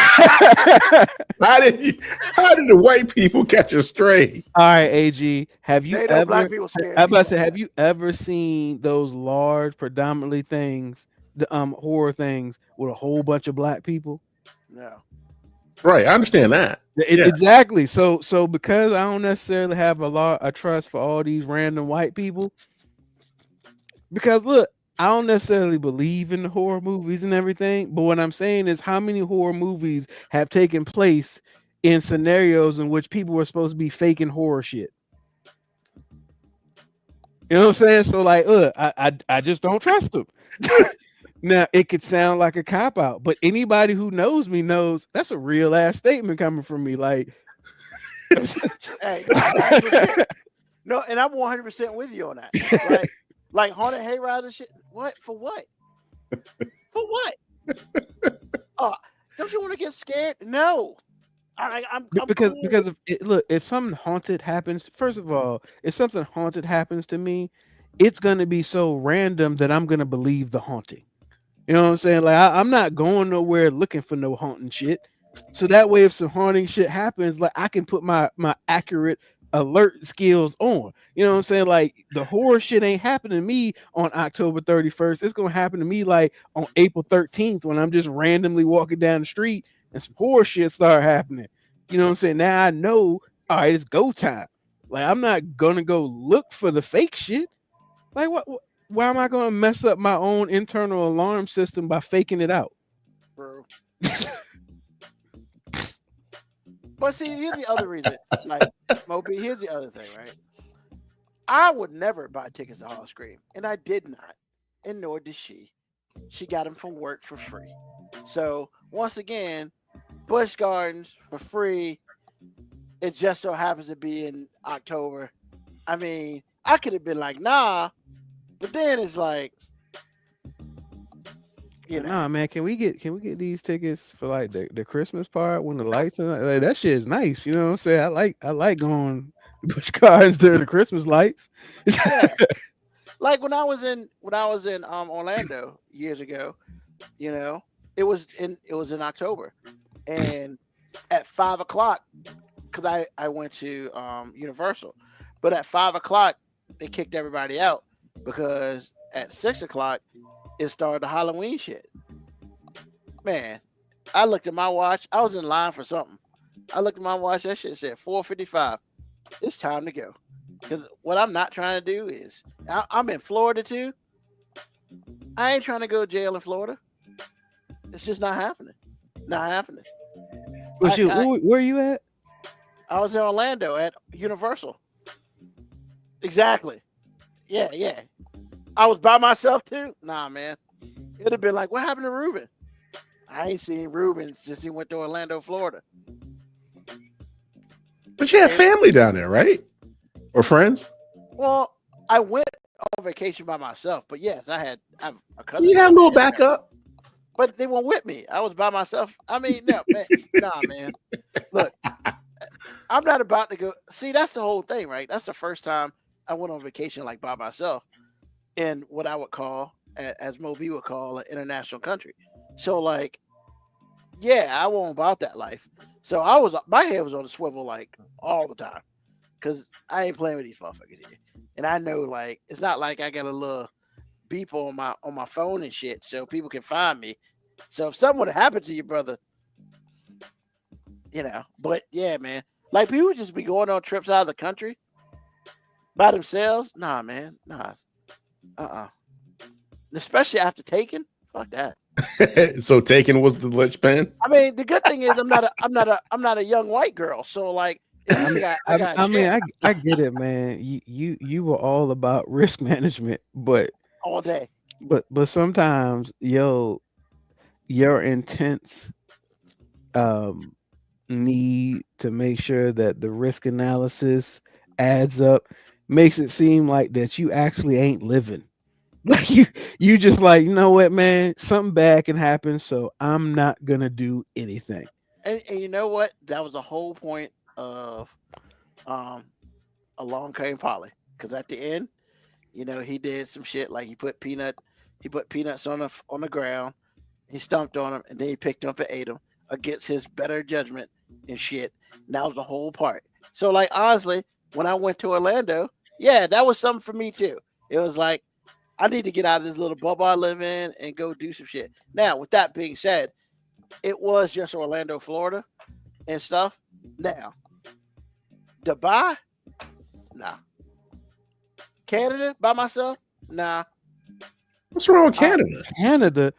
How did the white people catch a stray? All right, AG, have you ever? Black people scared I'm about to say, have you ever seen those large, predominantly things, the horror things with a whole bunch of black people? No. Right, I understand that. Exactly. So because I don't necessarily have a trust for all these random white people, because look, I don't necessarily believe in the horror movies and everything, but what I'm saying is how many horror movies have taken place in scenarios in which people were supposed to be faking horror shit. You know what I'm saying? So like, look, I just don't trust them. Now it could sound like a cop out, but anybody who knows me knows that's a real ass statement coming from me. Like, hey, no, and I'm 100% with you on that. Like haunted hayrides and shit. What? For what? For what? Don't you want to get scared? No. I'm because cool. because if something haunted happens, first of all, if something haunted happens to me, it's gonna be so random that I'm gonna believe the haunting. You know what I'm saying? Like I'm not going nowhere looking for no haunting shit. So that way, if some haunting shit happens, like I can put my accurate alert skills on. You know what I'm saying? Like the horror shit ain't happening to me on October 31st. It's gonna happen to me like on April 13th when I'm just randomly walking down the street and some horror shit start happening. You know what I'm saying? Now I know, all right, it's go time. Like I'm not gonna go look for the fake shit. Like what why am I gonna mess up my own internal alarm system by faking it out? Bro. But see, here's the other reason. Like, Moby, here's the other thing, right? I would never buy tickets to Hollscream, and I did not, and nor did she. She got them from work for free. So, once again, Busch Gardens for free. It just so happens to be in October. I mean, I could have been like, nah, but then it's like, Nah, man, can we get these tickets for like the Christmas part when the lights are like that shit is nice, you know what I'm saying? I like going Busch Gardens during the Christmas lights. Yeah. Like when I was in Orlando years ago, it was in October, and at 5:00, because I went to Universal, but at 5:00 they kicked everybody out because at 6:00 it started the Halloween shit. Man, I looked at my watch. I was in line for something. I looked at my watch. That shit said 4:55. It's time to go. Because what I'm not trying to do is, I'm in Florida too. I ain't trying to go to jail in Florida. It's just not happening. Not happening. Where are you at? I was in Orlando at Universal. Exactly. Yeah. I was by myself too. Nah, man. It'd have been like, what happened to Ruben? I ain't seen Ruben since he went to Orlando, Florida. But you have family down there, right? Or friends? Well, I went vacation by myself, but yes, I have a cousin. So you have no backup. But they weren't with me. I was by myself. I mean, no, man, nah, man. Look, I'm not about to go. See, that's the whole thing, right? That's the first time I went on vacation like by myself in what I would call, as Moby would call, an international country. So, like, yeah, I wasn't about that life. So my head was on the swivel like all the time because I ain't playing with these motherfuckers here. And I know, like, it's not like I got a little beep on my phone and shit, so people can find me. So if something would have happened to you, brother, but yeah, man, like people just be going on trips out of the country by themselves. Nah, man, nah, especially after taking, fuck that. So taking was the linchpin. I mean, the good thing is I'm not a young white girl, so like. I get it, man. You were all about risk management, but all day. But sometimes, your intense need to make sure that the risk analysis adds up makes it seem like that you actually ain't living. Like you just like, you know what, man, something bad can happen, so I'm not gonna do anything. And you know what? That was the whole point of Along Came Polly, because at the end, he did some shit like he put peanuts on the ground, he stomped on them, and then he picked them up and ate them against his better judgment and shit. And that was the whole part. So, like, honestly, when I went to Orlando, yeah, that was something for me too. It was like, I need to get out of this little bubble I live in and go do some shit. Now, with that being said, it was just Orlando, Florida and stuff. Now, Dubai, nah. Canada by myself, nah. What's wrong with Canada? Canada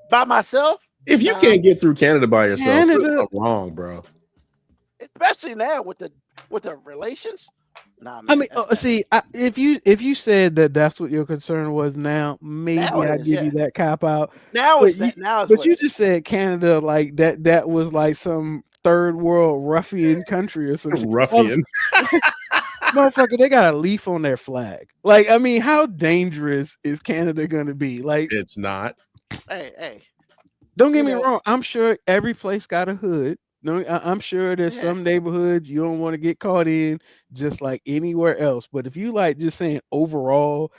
by myself? If you can't get through Canada by yourself, that's wrong, bro. Especially now with the relations. Nah, man, I mean, see, if you said that's what your concern was, now maybe I give you that cop out. Now but it's that. Now it's but you just said Canada like that. That was like some third world ruffian country or something. Ruffian, motherfucker, they got a leaf on their flag. Like, I mean, how dangerous is Canada going to be? Like, it's not. Hey. Don't get me wrong. I'm sure every place got a hood. No, I'm sure there's some neighborhoods you don't want to get caught in, just like anywhere else. But if you like just saying overall,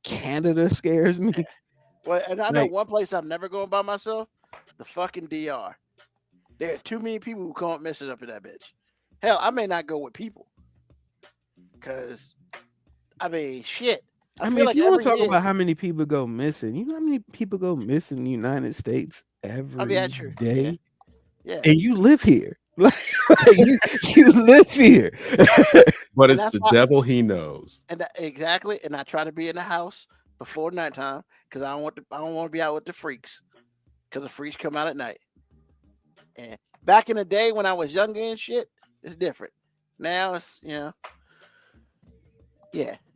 Canada scares me. Yeah. Well, and I know one place I'm never going by myself, the fucking DR. There are too many people who can't mess it up in that bitch. Hell, I may not go with people. Because, I mean, shit. I mean, if you want to talk about how many people go missing, you know how many people go missing in the United States every day? Yeah. And you live here. Like, you live here. But it's the devil he knows. And exactly. And I try to be in the house before nighttime because I don't want to be out with the freaks. Because the freaks come out at night. And back in the day when I was younger and shit, it's different. Now it's, yeah,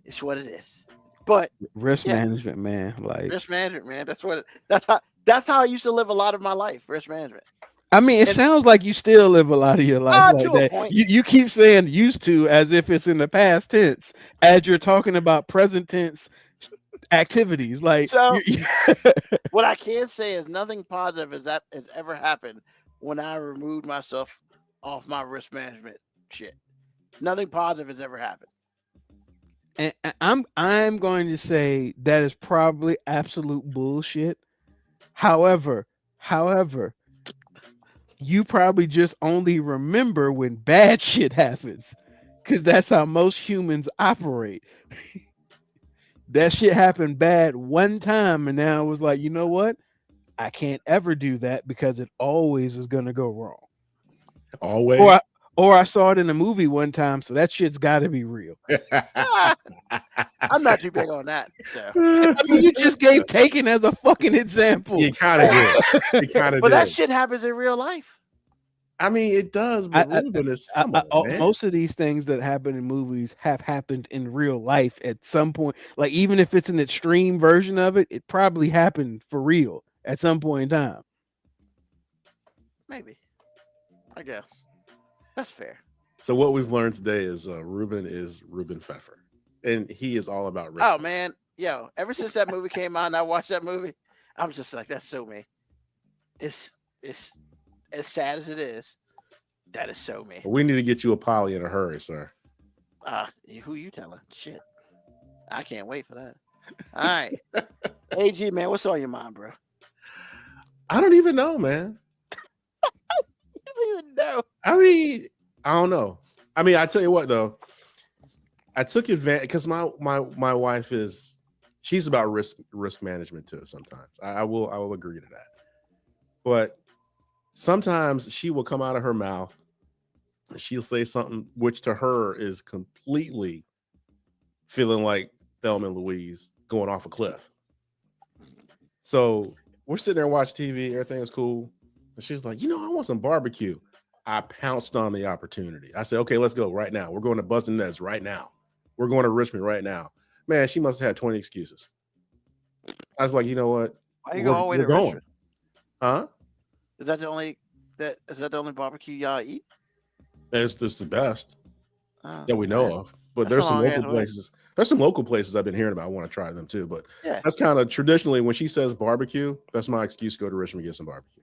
it's what it is. But risk management, man. Like risk management, man. That's how I used to live a lot of my life. Risk management. I mean, it sounds like you still live a lot of your life like that. Point. You keep saying used to as if it's in the past tense, as you're talking about present tense activities. Like, so, what I can say is nothing positive has ever happened when I removed myself off my risk management shit. Nothing positive has ever happened. And I'm going to say that is probably absolute bullshit. However, you probably just only remember when bad shit happens, because that's how most humans operate. That shit happened bad one time, and now it was like, you know what? I can't ever do that because it always is going to go wrong. Always. Or I saw it in a movie one time, so that shit's got to be real. I'm not too big on that. So. I mean, you just gave Taken as a fucking example. You kind of did. But that shit happens in real life. I mean, it does. But most of these things that happen in movies have happened in real life at some point. Like, even if it's an extreme version of it, it probably happened for real at some point in time. Maybe. I guess. That's fair. So what we've learned today is Ruben Pfeffer, and he is all about risk. Oh man, Yo, ever since that movie came out and I watched that movie, I'm just like, that's so me. It's as sad as it is. That is so me. We need to get you a poly in a hurry, sir. Who you telling? Shit, I can't wait for that. All right, AG man, what's on your mind, bro? I don't even know, man. You don't even know. I mean, I don't know. I mean, I tell you what though, I took advantage because my wife she's about risk management too. Sometimes I will agree to that, but sometimes she will come out of her mouth and she'll say something which to her is completely feeling like Thelma and Louise going off a cliff. So we're sitting there watching TV, everything is cool. And she's like, I want some barbecue. I pounced on the opportunity. I said, okay, let's go right now. We're going to Buzzing Nez right now. We're going to Richmond right now. Man, she must have had 20 excuses. I was like, you know what? Why you go all the way to going. Richmond? Huh? Is that the only barbecue y'all eat? It's just the best that we know of. But there's some local places. There's some local places I've been hearing about. I want to try them too. But that's kind of traditionally when she says barbecue, that's my excuse to go to Richmond and get some barbecue.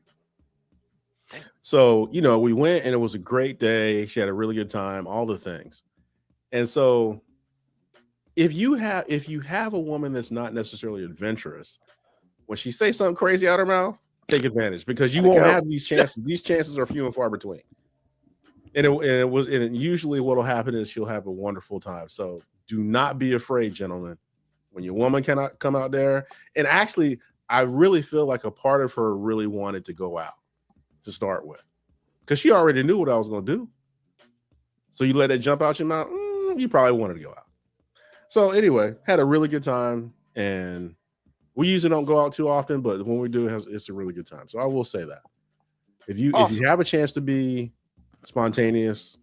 So, we went and it was a great day. She had a really good time, all the things. And so if you have a woman that's not necessarily adventurous, when she says something crazy out of her mouth, take advantage because you won't have these chances. These chances are few and far between. And usually what will happen is she'll have a wonderful time. So do not be afraid, gentlemen. When your woman cannot come out there, and actually, I really feel like a part of her really wanted to go out to start with, because she already knew what I was going to do. So you let that jump out your mouth, you probably wanted to go out. So anyway, had a really good time, and we usually don't go out too often, but when we do, it's a really good time. So I will say that if you have a chance to be spontaneous,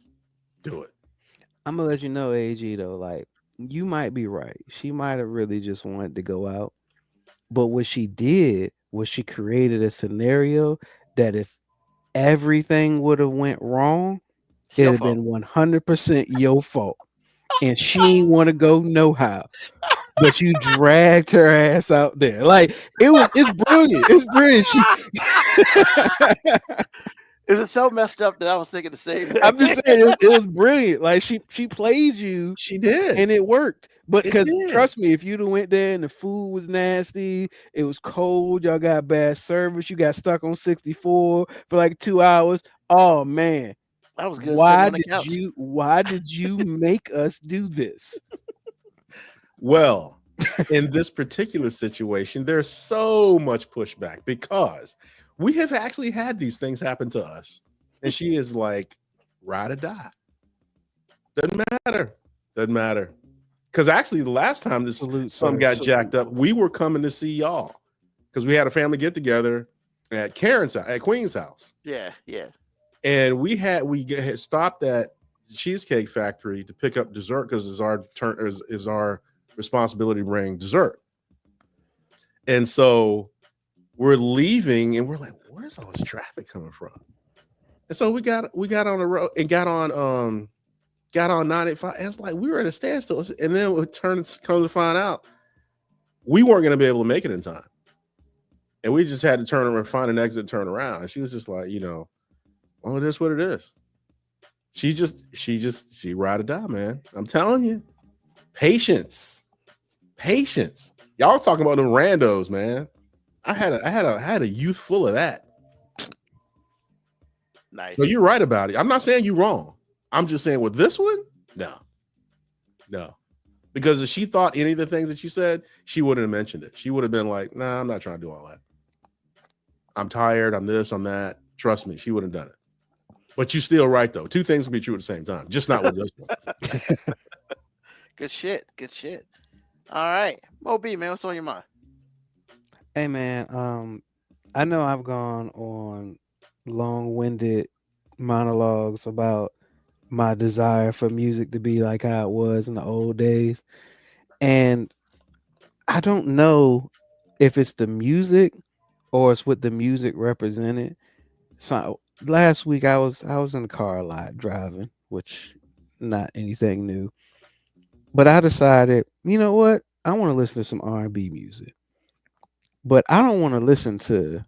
do it. I'm gonna let you know, AG though, like you might be right. She might have really just wanted to go out, but what she did was she created a scenario that if everything would have went wrong, it'd have been 100% your fault, and she ain't want to go no how. But you dragged her ass out there. Like it's brilliant. It's brilliant. Is it so messed up that I was thinking the same thing? I'm just saying it was brilliant. Like she played you. She did. And it worked. But because trust me, if you'd have went there and the food was nasty, it was cold, y'all got bad service, you got stuck on 64 for like 2 hours. Oh man. That was good. Why did you make us do this? Well, in this particular situation, there's so much pushback because we have actually had these things happen to us. And she is like, ride or die. Doesn't matter. Because actually, the last time some got jacked up, we were coming to see y'all because we had a family get together at Queen's house. Yeah. And we had stopped at the Cheesecake Factory to pick up dessert because it's our turn, is our responsibility to bring dessert. And so we're leaving and we're like, where's all this traffic coming from? And so we got on the road and got on 985. And it's like we were at a standstill. And then it come to find out we weren't going to be able to make it in time. And we just had to turn around, find an exit, turn around. And she was just like, well, it is what it is. She ride or die, man. I'm telling you. Patience. Y'all talking about them randos, man. I had a youth full of that. Nice. So you're right about it. I'm not saying you're wrong. I'm just saying with this one, no. Because if she thought any of the things that you said, she wouldn't have mentioned it. She would have been like, nah, I'm not trying to do all that. I'm tired. I'm this, I'm that. Trust me, she would have done it. But you're still right, though. Two things can be true at the same time, just not with this one. Good shit. All right. Mo B, man, what's on your mind? Hey, man, I know I've gone on long-winded monologues about my desire for music to be like how it was in the old days. And I don't know if it's the music or it's what the music represented. So last week I was in the car a lot driving, which not anything new. But I decided, you know what? I want to listen to some R&B music, but I don't want to listen to.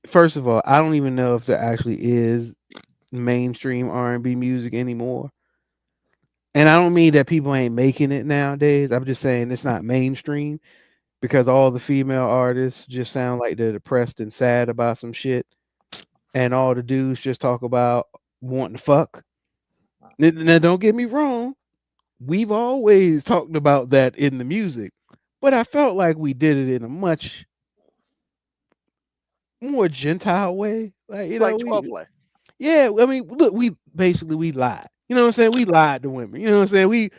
First of all, I don't even know if there actually is mainstream R&B music anymore. And I don't mean that people ain't making it nowadays. I'm just saying it's not mainstream because all the female artists just sound like they're depressed and sad about some shit, and all the dudes just talk about wanting to fuck. Now, don't get me wrong, we've always talked about that in the music, but I felt like we did it in a much more gentile way. Like, like 12 play. Yeah, I mean, look, we lied. You know what I'm saying? We lied to women. You know what I'm saying? We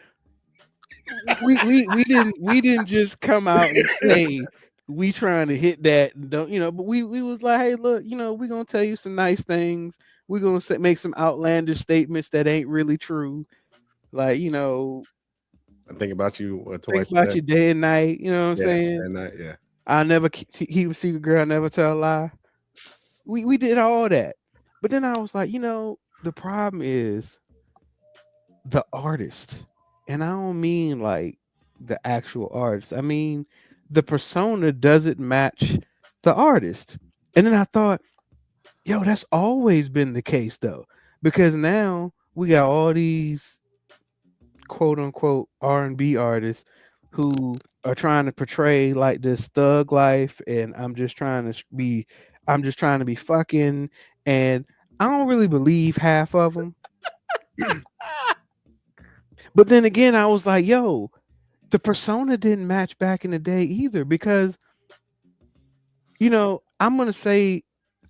didn't just come out and say we trying to hit that and don't, but we was like, hey, look, we're gonna tell you some nice things. We're gonna make some outlandish statements that ain't really true. Like, I think about you think twice. about you day and night. You know what I'm saying? Day and night, yeah. I never keep a secret, girl. I never tell a lie. We did all that, but then I was like, the problem is the artist, and I don't mean like the actual artist. I mean the persona doesn't match the artist. And then I thought, yo, that's always been the case though, because now we got all these quote unquote R&B artists who are trying to portray like this thug life, and I'm just trying to be fucking, and I don't really believe half of them. But then again, I was like, yo, the persona didn't match back in the day either, because I'm gonna say,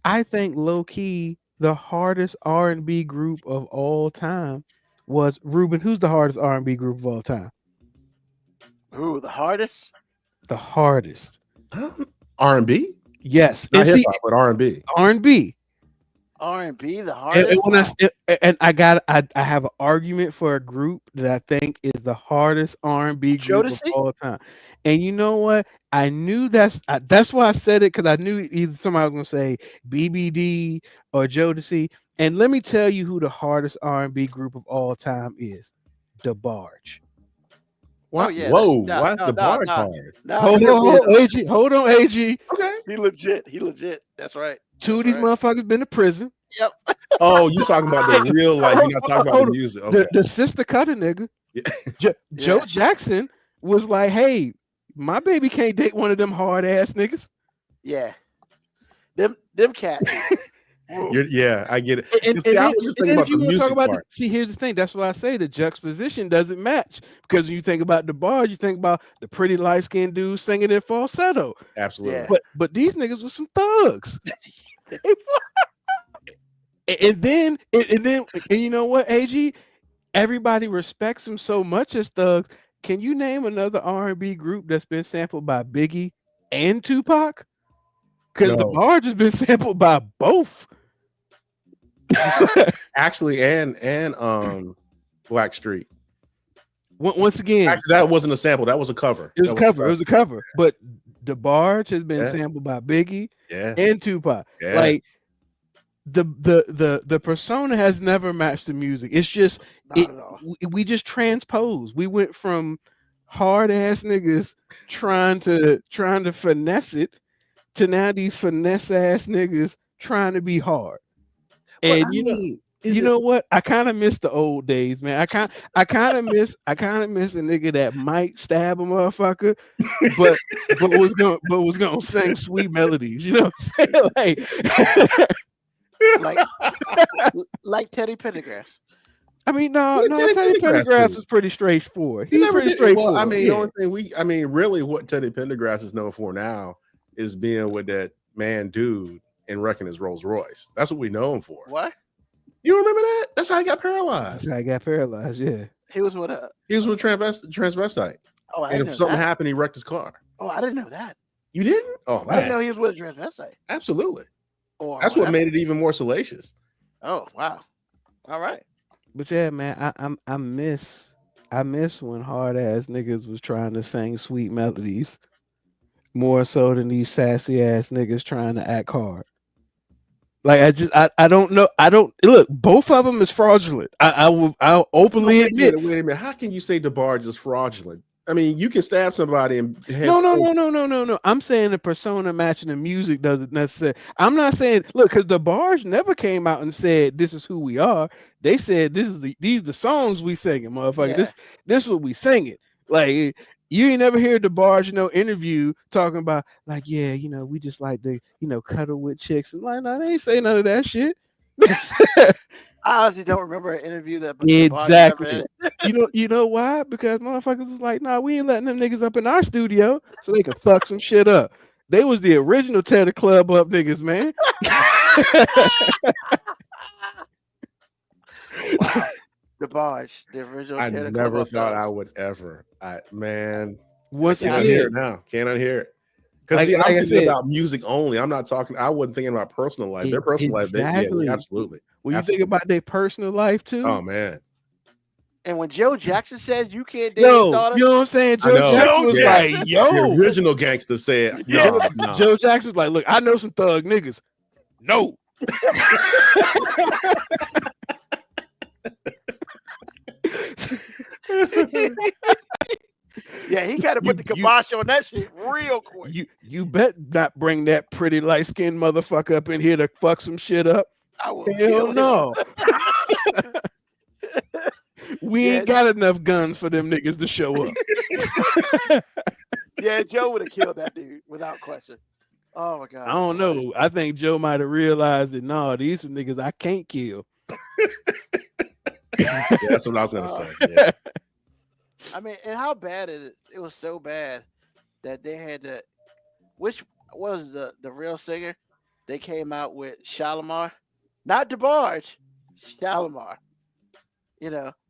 I think low key the hardest R&B group of all time was Ruben. Who's the hardest R&B group of all time? Who, the hardest? The hardest. R&B? Yes. Not hip hop, but R&B. R&B. R&B, the hardest. I have an argument for a group that I think is the hardest R&B group of all time. And you know what? I knew that's why I said it, because I knew either somebody was gonna say BBD or Jodeci. And let me tell you who the hardest R&B group of all time is: DeBarge. What? Oh, yeah. Whoa! Why's DeBarge hard? Hold on, AG. Okay, he legit. That's right. Two of these motherfuckers been to prison. Yep. Oh, you talking about the real life? You're not talking about the music. Okay. The sister cutter nigga. Yeah. Joe Jackson was like, "Hey, my baby can't date one of them hard ass niggas." Yeah. Them cats. I get it. See, I was just thinking about the music part. See, here's the thing. That's why I say the juxtaposition doesn't match, because when you think about DeBarge, you think about the pretty light skinned dude singing in falsetto. Absolutely. Yeah. But these niggas were some thugs. And then you know what, AG? Everybody respects him so much as thugs. Can you name another R&B group that's been sampled by Biggie and Tupac? Because DeBarge has been sampled by both. Actually, and Blackstreet. Once again, actually, that wasn't a sample. That was a cover. It was a cover. But DeBarge has been sampled by Biggie and Tupac. Yeah. Like the persona has never matched the music. It's just we just transpose. We went from hard ass niggas trying to finesse it to now these finesse ass niggas trying to be hard. And you know what? I kind of miss the old days, man. I kind of miss a nigga that might stab a motherfucker, but was gonna sing sweet melodies. You know what I'm saying? Like Teddy Pendergrass. I mean, no, Teddy Pendergrass was pretty straightforward. He's pretty straightforward. Well, I mean, the only thing really what Teddy Pendergrass is known for now is being with that man dude and wrecking his Rolls Royce. That's what we know him for. What? You remember that? That's how he got paralyzed. Yeah. He was with transvestite. Oh, and if something happened, he wrecked his car. Oh, I didn't know that. You didn't? Oh, man. I didn't know he was with a transvestite. Absolutely. That's what made it even more salacious. Oh, wow. All right. But yeah, man, I miss when hard ass niggas was trying to sing sweet melodies more so than these sassy ass niggas trying to act hard. Like I don't know. Look, both of them is fraudulent. I'll openly admit. Wait a minute. How can you say DeBarge is fraudulent? I mean, you can stab somebody and no. I'm saying the persona matching the music doesn't necessarily. I'm not saying look because the bars never came out and said this is who we are. They said these the songs we singing, motherfucker. Yeah. This what we singing. Like you ain't never heard the bars, interview talking about like yeah, we just like to cuddle with chicks and like no, they ain't say none of that shit. I honestly don't remember an interview that exactly. You know why? Because motherfuckers was like, nah, we ain't letting them niggas up in our studio so they can fuck some shit up. They was the original tear the club up niggas, man. Wow. The bars, the original. I never thought I would ever. Once can't unhear it now. Can't unhear it. Because I'm thinking about music only. I'm not talking. I wasn't thinking about personal life. Their personal life, absolutely. When you think about their personal life too. Oh man. And when Joe Jackson says you can't date his daughter, you know what I'm saying? Joe Jackson was like, yo. The original gangster said, no. Joe Jackson was like, look, I know some thug niggas. No. yeah, he got to put the kibosh on that shit real quick. You bet not bring that pretty light skinned motherfucker up in here to fuck some shit up. I will Hell no. We ain't got enough guns for them niggas to show up. Yeah, Joe would have killed that dude without question. Oh my god. I don't know. I think Joe might have realized that these some niggas I can't kill. Yeah, that's what I was gonna say. Yeah. I mean, and how bad it was so bad that they had to. Which was the real singer? They came out with Shalimar, not DeBarge, Shalimar.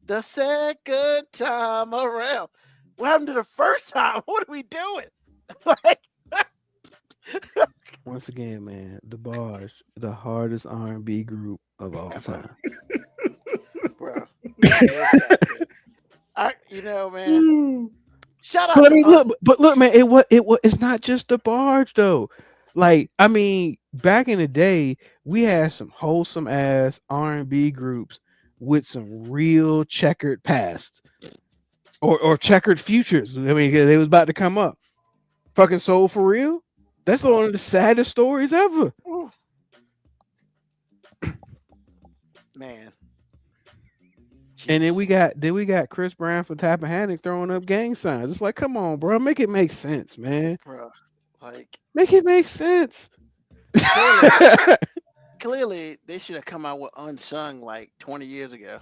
The second time around. What happened to the first time? What are we doing? Once again, man, DeBarge, the hardest R&B group of all time. Bro. Man. Shout out. But look, man, it's not just DeBarge though. Like, I mean, back in the day, we had some wholesome ass R&B groups with some real checkered past or checkered futures. I mean, they was about to come up. Fucking Soul for Real. That's one of the saddest stories ever. Man. Jesus. And then we got Chris Brown from Tappahannock throwing up gang signs. It's like, come on, bro, make it make sense, man. Bro, like make it make sense. Clearly, they should have come out with Unsung like 20 years ago.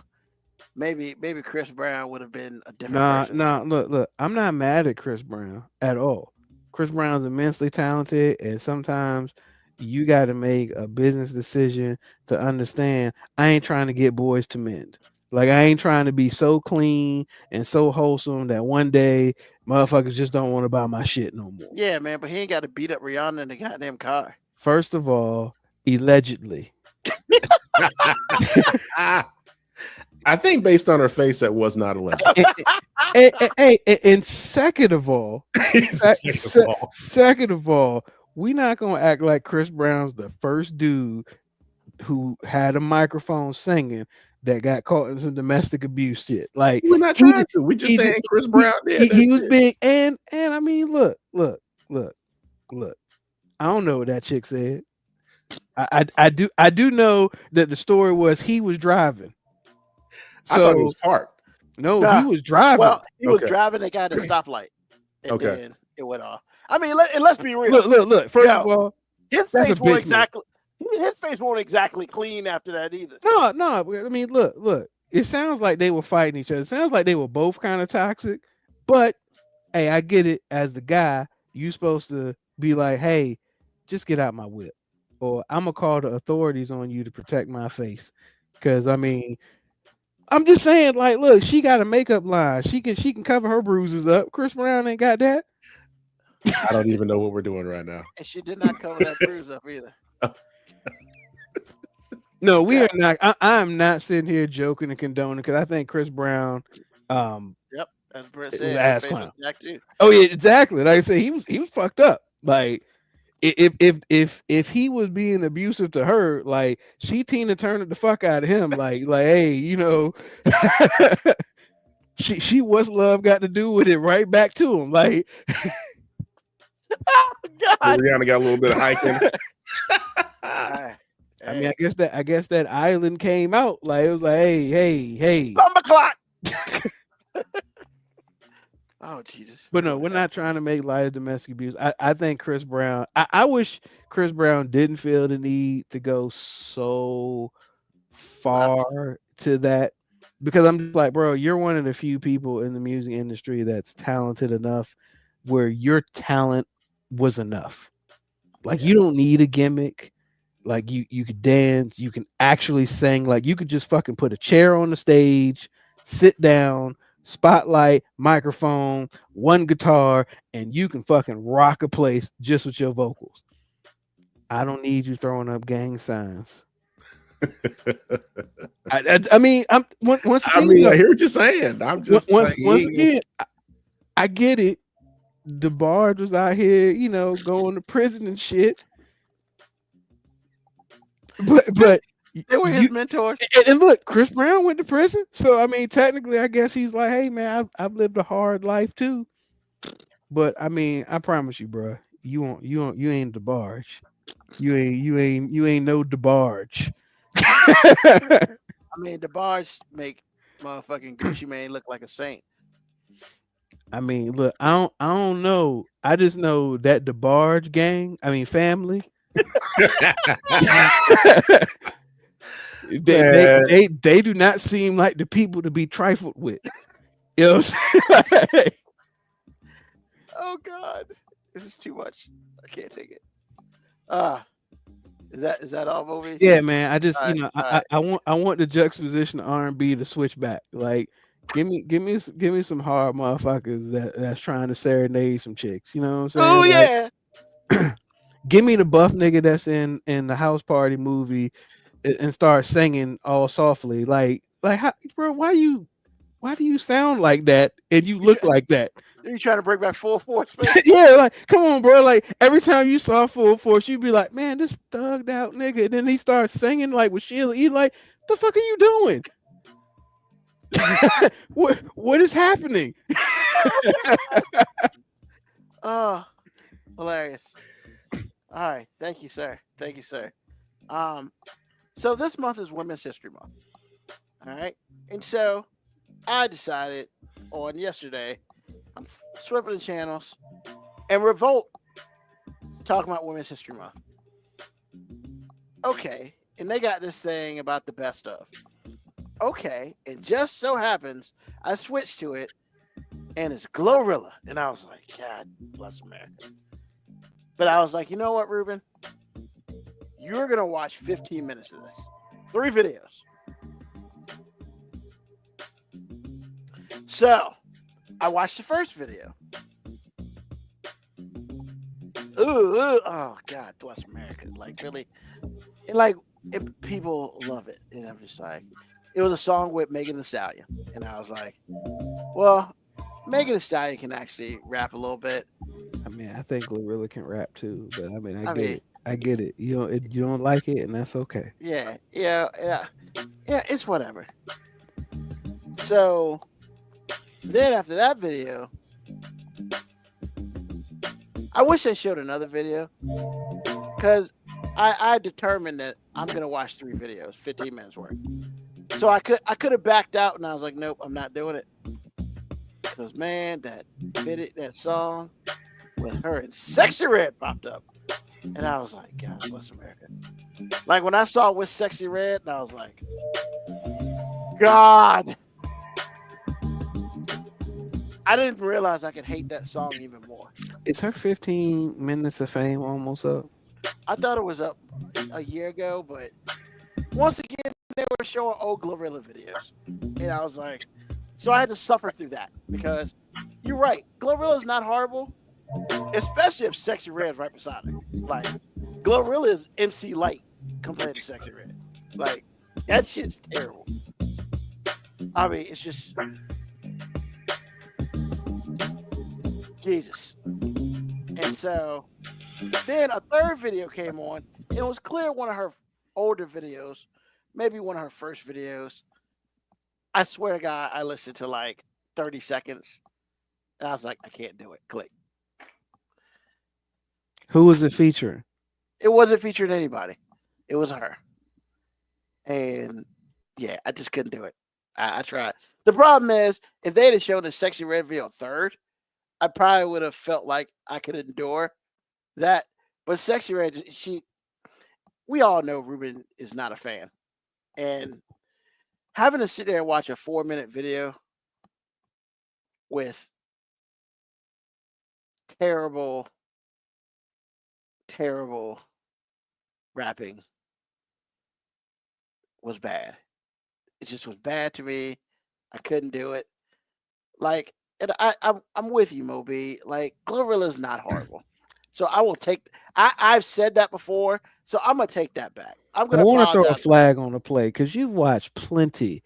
Maybe Chris Brown would have been a different person. Look, I'm not mad at Chris Brown at all. Chris Brown's immensely talented, and sometimes you got to make a business decision to understand I ain't trying to get boys to mend. Like, I ain't trying to be so clean and so wholesome that one day motherfuckers just don't want to buy my shit no more. Yeah, man, but he ain't got to beat up Rihanna in the goddamn car. First of all, allegedly. I think based on her face, that was not alleged. And second of all, we not gonna act like Chris Brown's the first dude who had a microphone singing that got caught in some domestic abuse shit. Like, we're not trying to. We just saying Chris Brown did. He was big, and I mean, look. I don't know what that chick said. I do know that the story was he was driving. So, I thought he was parked. No, he was driving. Well, he was driving. They got a stoplight, and then it went off. I mean, let's be real. Look. First of all, his face won't exactly clean after that either. No. I mean, look. It sounds like they were fighting each other. It sounds like they were both kind of toxic. But hey, I get it. As the guy, you supposed to be like, hey, just get out my whip, or I'm gonna call the authorities on you to protect my face. Because I mean, I'm just saying, like, look, she got a makeup line. She can cover her bruises up. Chris Brown ain't got that. I don't even know what we're doing right now. And she did not cover that bruise up either. No, we are not. I'm not sitting here joking and condoning because I think Chris Brown. Yep, as Brett said, oh yeah, exactly. Like I said, he was fucked up. Like, if he was being abusive to her, like, she Tina Turner the fuck out of him, like hey, she what's love got to do with it? Right back to him, like. Oh God! Rihanna got a little bit of hiking. I mean, I guess that island came out like it was like, hey, Bumper clock. Oh Jesus! But no, we're not trying to make light of domestic abuse. I think Chris Brown. I wish Chris Brown didn't feel the need to go so far to that, because I'm just like, bro, you're one of the few people in the music industry that's talented enough where your talent was enough. Like you don't need a gimmick. Like you could dance, you can actually sing. Like you could just fucking put a chair on the stage, sit down, spotlight, microphone, one guitar, and you can fucking rock a place just with your vocals. I don't need you throwing up gang signs. I mean, once again, I hear what you're saying. I'm just once again, I get it. DeBarge was out here, going to prison and shit. But they were his mentors. And look, Chris Brown went to prison, so I mean, technically, I guess he's like, hey man, I've lived a hard life too. But I mean, I promise you, bro, you ain't DeBarge. You ain't no DeBarge. I mean, DeBarge make motherfucking Gucci Mane look like a saint. I mean, look, I don't know. I just know that DeBarge gang. I mean, family. They do not seem like the people to be trifled with. You know what I'm saying? Oh God, this is too much. I can't take it. Is that all movie? Yeah, man. I just I want the juxtaposition of R&B to switch back. Like, give me some hard motherfuckers that's trying to serenade some chicks. You know what I'm saying? Oh yeah. Give me the buff nigga that's in the House Party movie and start singing all softly. Like how, bro, why do you sound like that and you look like that? Are you trying to bring back Full Force? Yeah, like come on, bro. Like every time you saw Full Force, you'd be like, man, this thugged out nigga. And then he starts singing like with Sheila E. Like, the fuck are you doing? What is happening? Oh, hilarious. All right, thank you, sir. So this month is Women's History Month. All right, and so I decided on yesterday, I'm flipping the channels, and Revolt is talking about Women's History Month. Okay, and they got this thing about the best of. Okay, it just so happens I switched to it, and it's Glorilla, and I was like, God bless America. But I was like, you know what, Ruben? You're going to watch 15 minutes of this. 3 videos. So, I watched the first video. Oh, God bless America. Like, really. And people love it. And I'm just like, it was a song with Megan Thee Stallion. And I was like, well, Megan Thee Stallion can actually rap a little bit. I mean, I think Glorilla can rap too, but I mean, I get it. You don't like it, and that's okay. Yeah, it's whatever. So then after that video, I wish they showed another video because I determined that I'm gonna watch 3 videos, 15 minutes worth. So I could have backed out, and I was like, nope, I'm not doing it. Because man, that song with her and Sexy Red popped up, and I was like, God bless America. Like when I saw with Sexy Red, and I was like, God. I didn't realize I could hate that song even more. Is her 15 minutes of fame almost up? I thought it was up a year ago, but once again, they were showing old Glorilla videos, and I was like, so I had to suffer through that because you're right, Glorilla's not horrible. Especially if Sexy Red's right beside it. Like, Glorilla is MC Light compared to Sexy Red. Like, that shit's terrible. I mean, it's just Jesus. And so then a third video came on. It was clear one of her older videos, maybe one of her first videos. I swear to God, I listened to like 30 seconds. And I was like, I can't do it. Click. Who was it featuring? It wasn't featuring anybody. It was her. And yeah, I just couldn't do it. I tried. The problem is, if they had shown the Sexy Red video third, I probably would have felt like I could endure that. But Sexy Red, we all know Ruben is not a fan. And having to sit there and watch a 4-minute video with terrible rapping was bad. It just was bad to me. I couldn't do it. Like, and I'm with you, Moby. Like, Glorilla's not horrible. So I will take. I've said that before, so I'm gonna take that back. I want to throw a flag on the play because you've watched plenty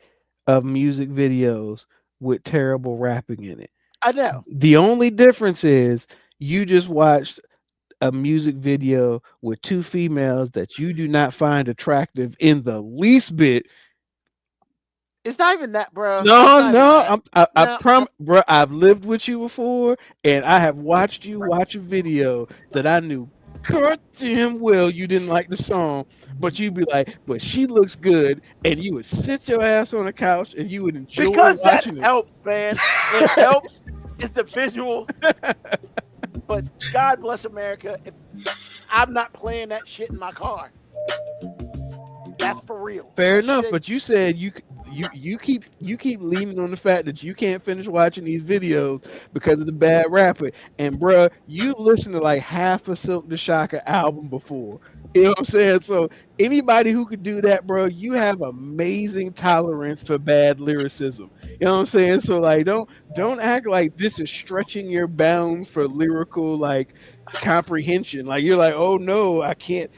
of music videos with terrible rapping in it. I know. The only difference is you just watched a music video with two females that you do not find attractive in the least bit. It's not even that, bro. No. I promise, bro. I've lived with you before, and I have watched you watch a video that I knew goddamn well you didn't like the song, but you'd be like, "But she looks good," and you would sit your ass on the couch and you would enjoy because watching that it. Helps, man. It helps. It's the visual. But God bless America. If I'm not playing that shit in my car, that's for real. Fair enough, but you said you keep leaning on the fact that you can't finish watching these videos because of the bad rapping. And bruh, you listened to like half a Silk the Shocker album before. You know what I'm saying? So anybody who could do that, bro, you have amazing tolerance for bad lyricism. You know what I'm saying? So like, don't act like this is stretching your bounds for lyrical like comprehension. Like you're like, oh no, I can't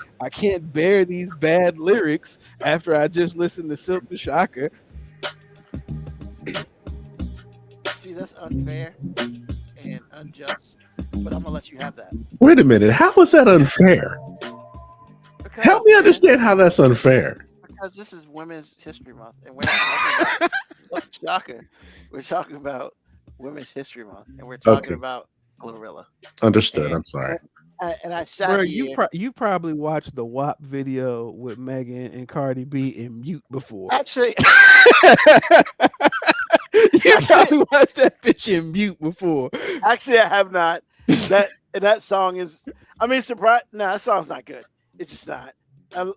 bear these bad lyrics after I just listened to Silk the Shocker. See, that's unfair and unjust, but I'm gonna let you have that. Wait a minute, how is that unfair? Because, help me understand how that's unfair. Because this is Women's History Month, and we're not talking about Shocker. We're talking about Women's History Month, and we're talking about Glorilla. Understood. I'm sorry. And I sat here. You probably watched the WAP video with Megan and Cardi B in mute before. Actually, you probably watched that bitch in mute before. Actually, I have not. That song is. I mean, surprise. No, that song's not good. It's just not. I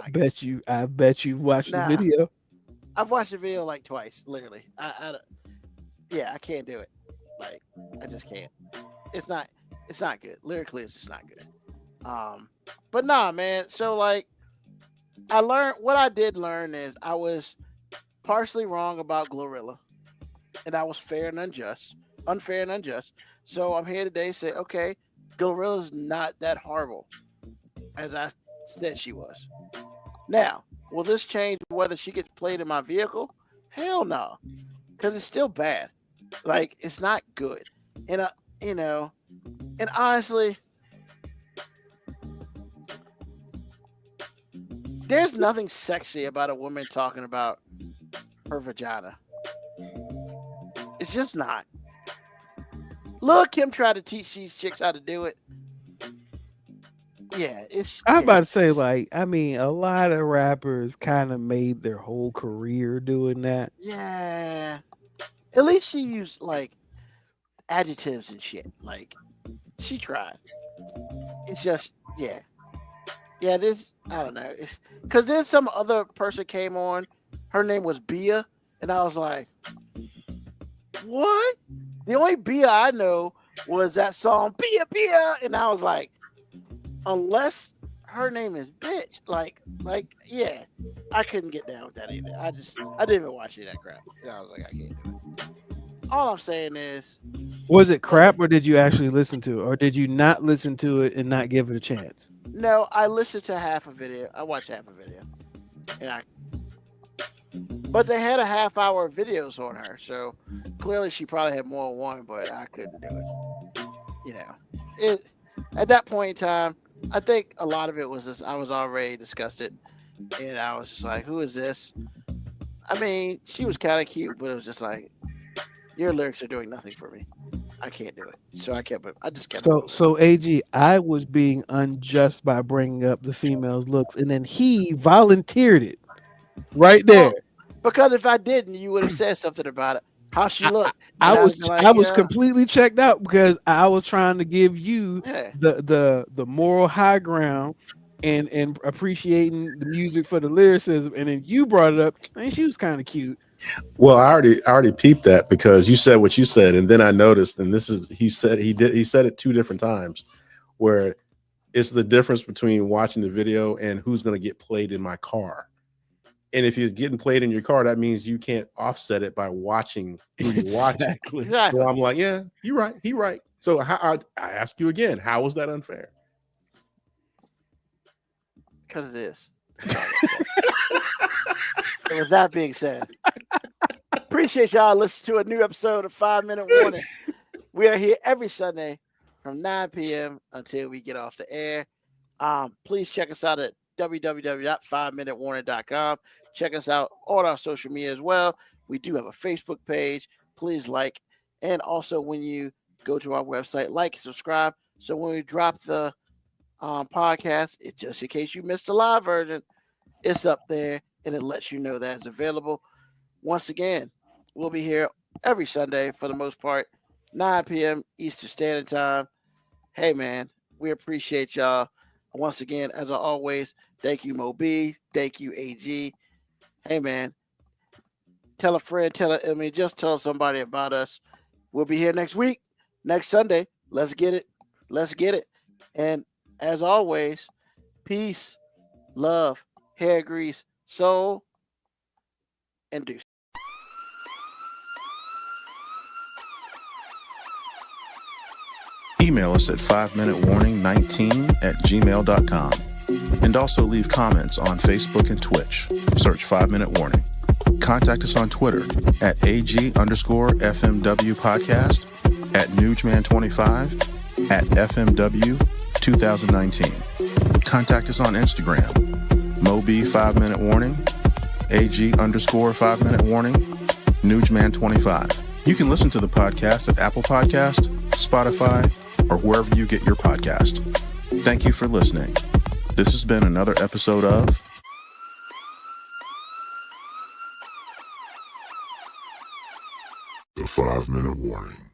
bet you've watched the video. I've watched the video like twice, literally. I can't do it. Like, I just can't. It's not good. Lyrically, it's just not good. But nah, man. So like, what I did learn is I was partially wrong about Glorilla, and I was unfair and unjust. So I'm here today to say, okay, Glorilla's not that horrible as I said she was. Now, will this change whether she gets played in my vehicle? Hell no, because it's still bad. Like, it's not good. And and honestly, there's nothing sexy about a woman talking about her vagina. It's just not. Lil' Kim tried to teach these chicks how to do it. Yeah, I'm about to say, like, I mean, a lot of rappers kind of made their whole career doing that. Yeah. At least she used like adjectives and shit. Like, she tried. It's just, yeah. This, I don't know. It's because then some other person came on. Her name was Bia, and I was like, what? The only Bia I know was that song Bia, and I was like, unless her name is Bitch, like, yeah, I couldn't get down with that either. I didn't even watch any of that crap. And I was like, I can't do it. All I'm saying is, was it crap, or did you actually listen to it, or did you not listen to it and not give it a chance? No, I listened to half a video. I watched half a video, but they had a half-hour of videos on her, so clearly she probably had more than one, but I couldn't do it. At that point in time, I think a lot of it was just I was already disgusted, and I was just like, "Who is this?" I mean, she was kind of cute, but it was just like, Your lyrics are doing nothing for me. I can't do it. So I just kept. So AG, I was being unjust by bringing up the female's looks, and then he volunteered it right there. Because if I didn't, you would have said something about it. How she looked. I was completely checked out because I was trying to give you the moral high ground and appreciating the music for the lyricism, and then you brought it up. I mean, she was kind of cute. Well, I already peeped that because you said what you said, and then I noticed, and he said it 2 different times, where it's the difference between watching the video and who's going to get played in my car. And if it's getting played in your car, that means you can't offset it by watching who you're watching. Exactly. So I'm like, yeah, you're right. He's right. So I ask you again, how was that unfair? Because it is. And with that being said, appreciate y'all listening to a new episode of 5 Minute Warning. We are here every Sunday from 9 p.m. until we get off the air. Please check us out at www.5minutewarning.com. Check us out on our social media as well. We do have a Facebook page. Please like. And also when you go to our website, like and subscribe. So when we drop the podcast, just in case you missed the live version, it's up there and it lets you know that it's available. Once again, we'll be here every Sunday for the most part, 9 p.m. Eastern Standard Time. Hey, man, we appreciate y'all. Once again, as always, thank you, Mo B. Thank you, AG. Hey, man, tell a friend, just tell somebody about us. We'll be here next week, next Sunday. Let's get it. Let's get it. And as always, peace, love, hair grease, soul, and deuce. Email us at 5minutewarning19@gmail.com. And also leave comments on Facebook and Twitch. Search 5 Minute Warning. Contact us on Twitter at AG_FMW podcast, at Newsman25, at FMW 2019. Contact us on Instagram, Moby 5 Minute Warning, AG_5 Minute Warning, Newsman25. You can listen to the podcast at Apple Podcast, Spotify, or wherever you get your podcast. Thank you for listening. This has been another episode of The 5 Minute Warning.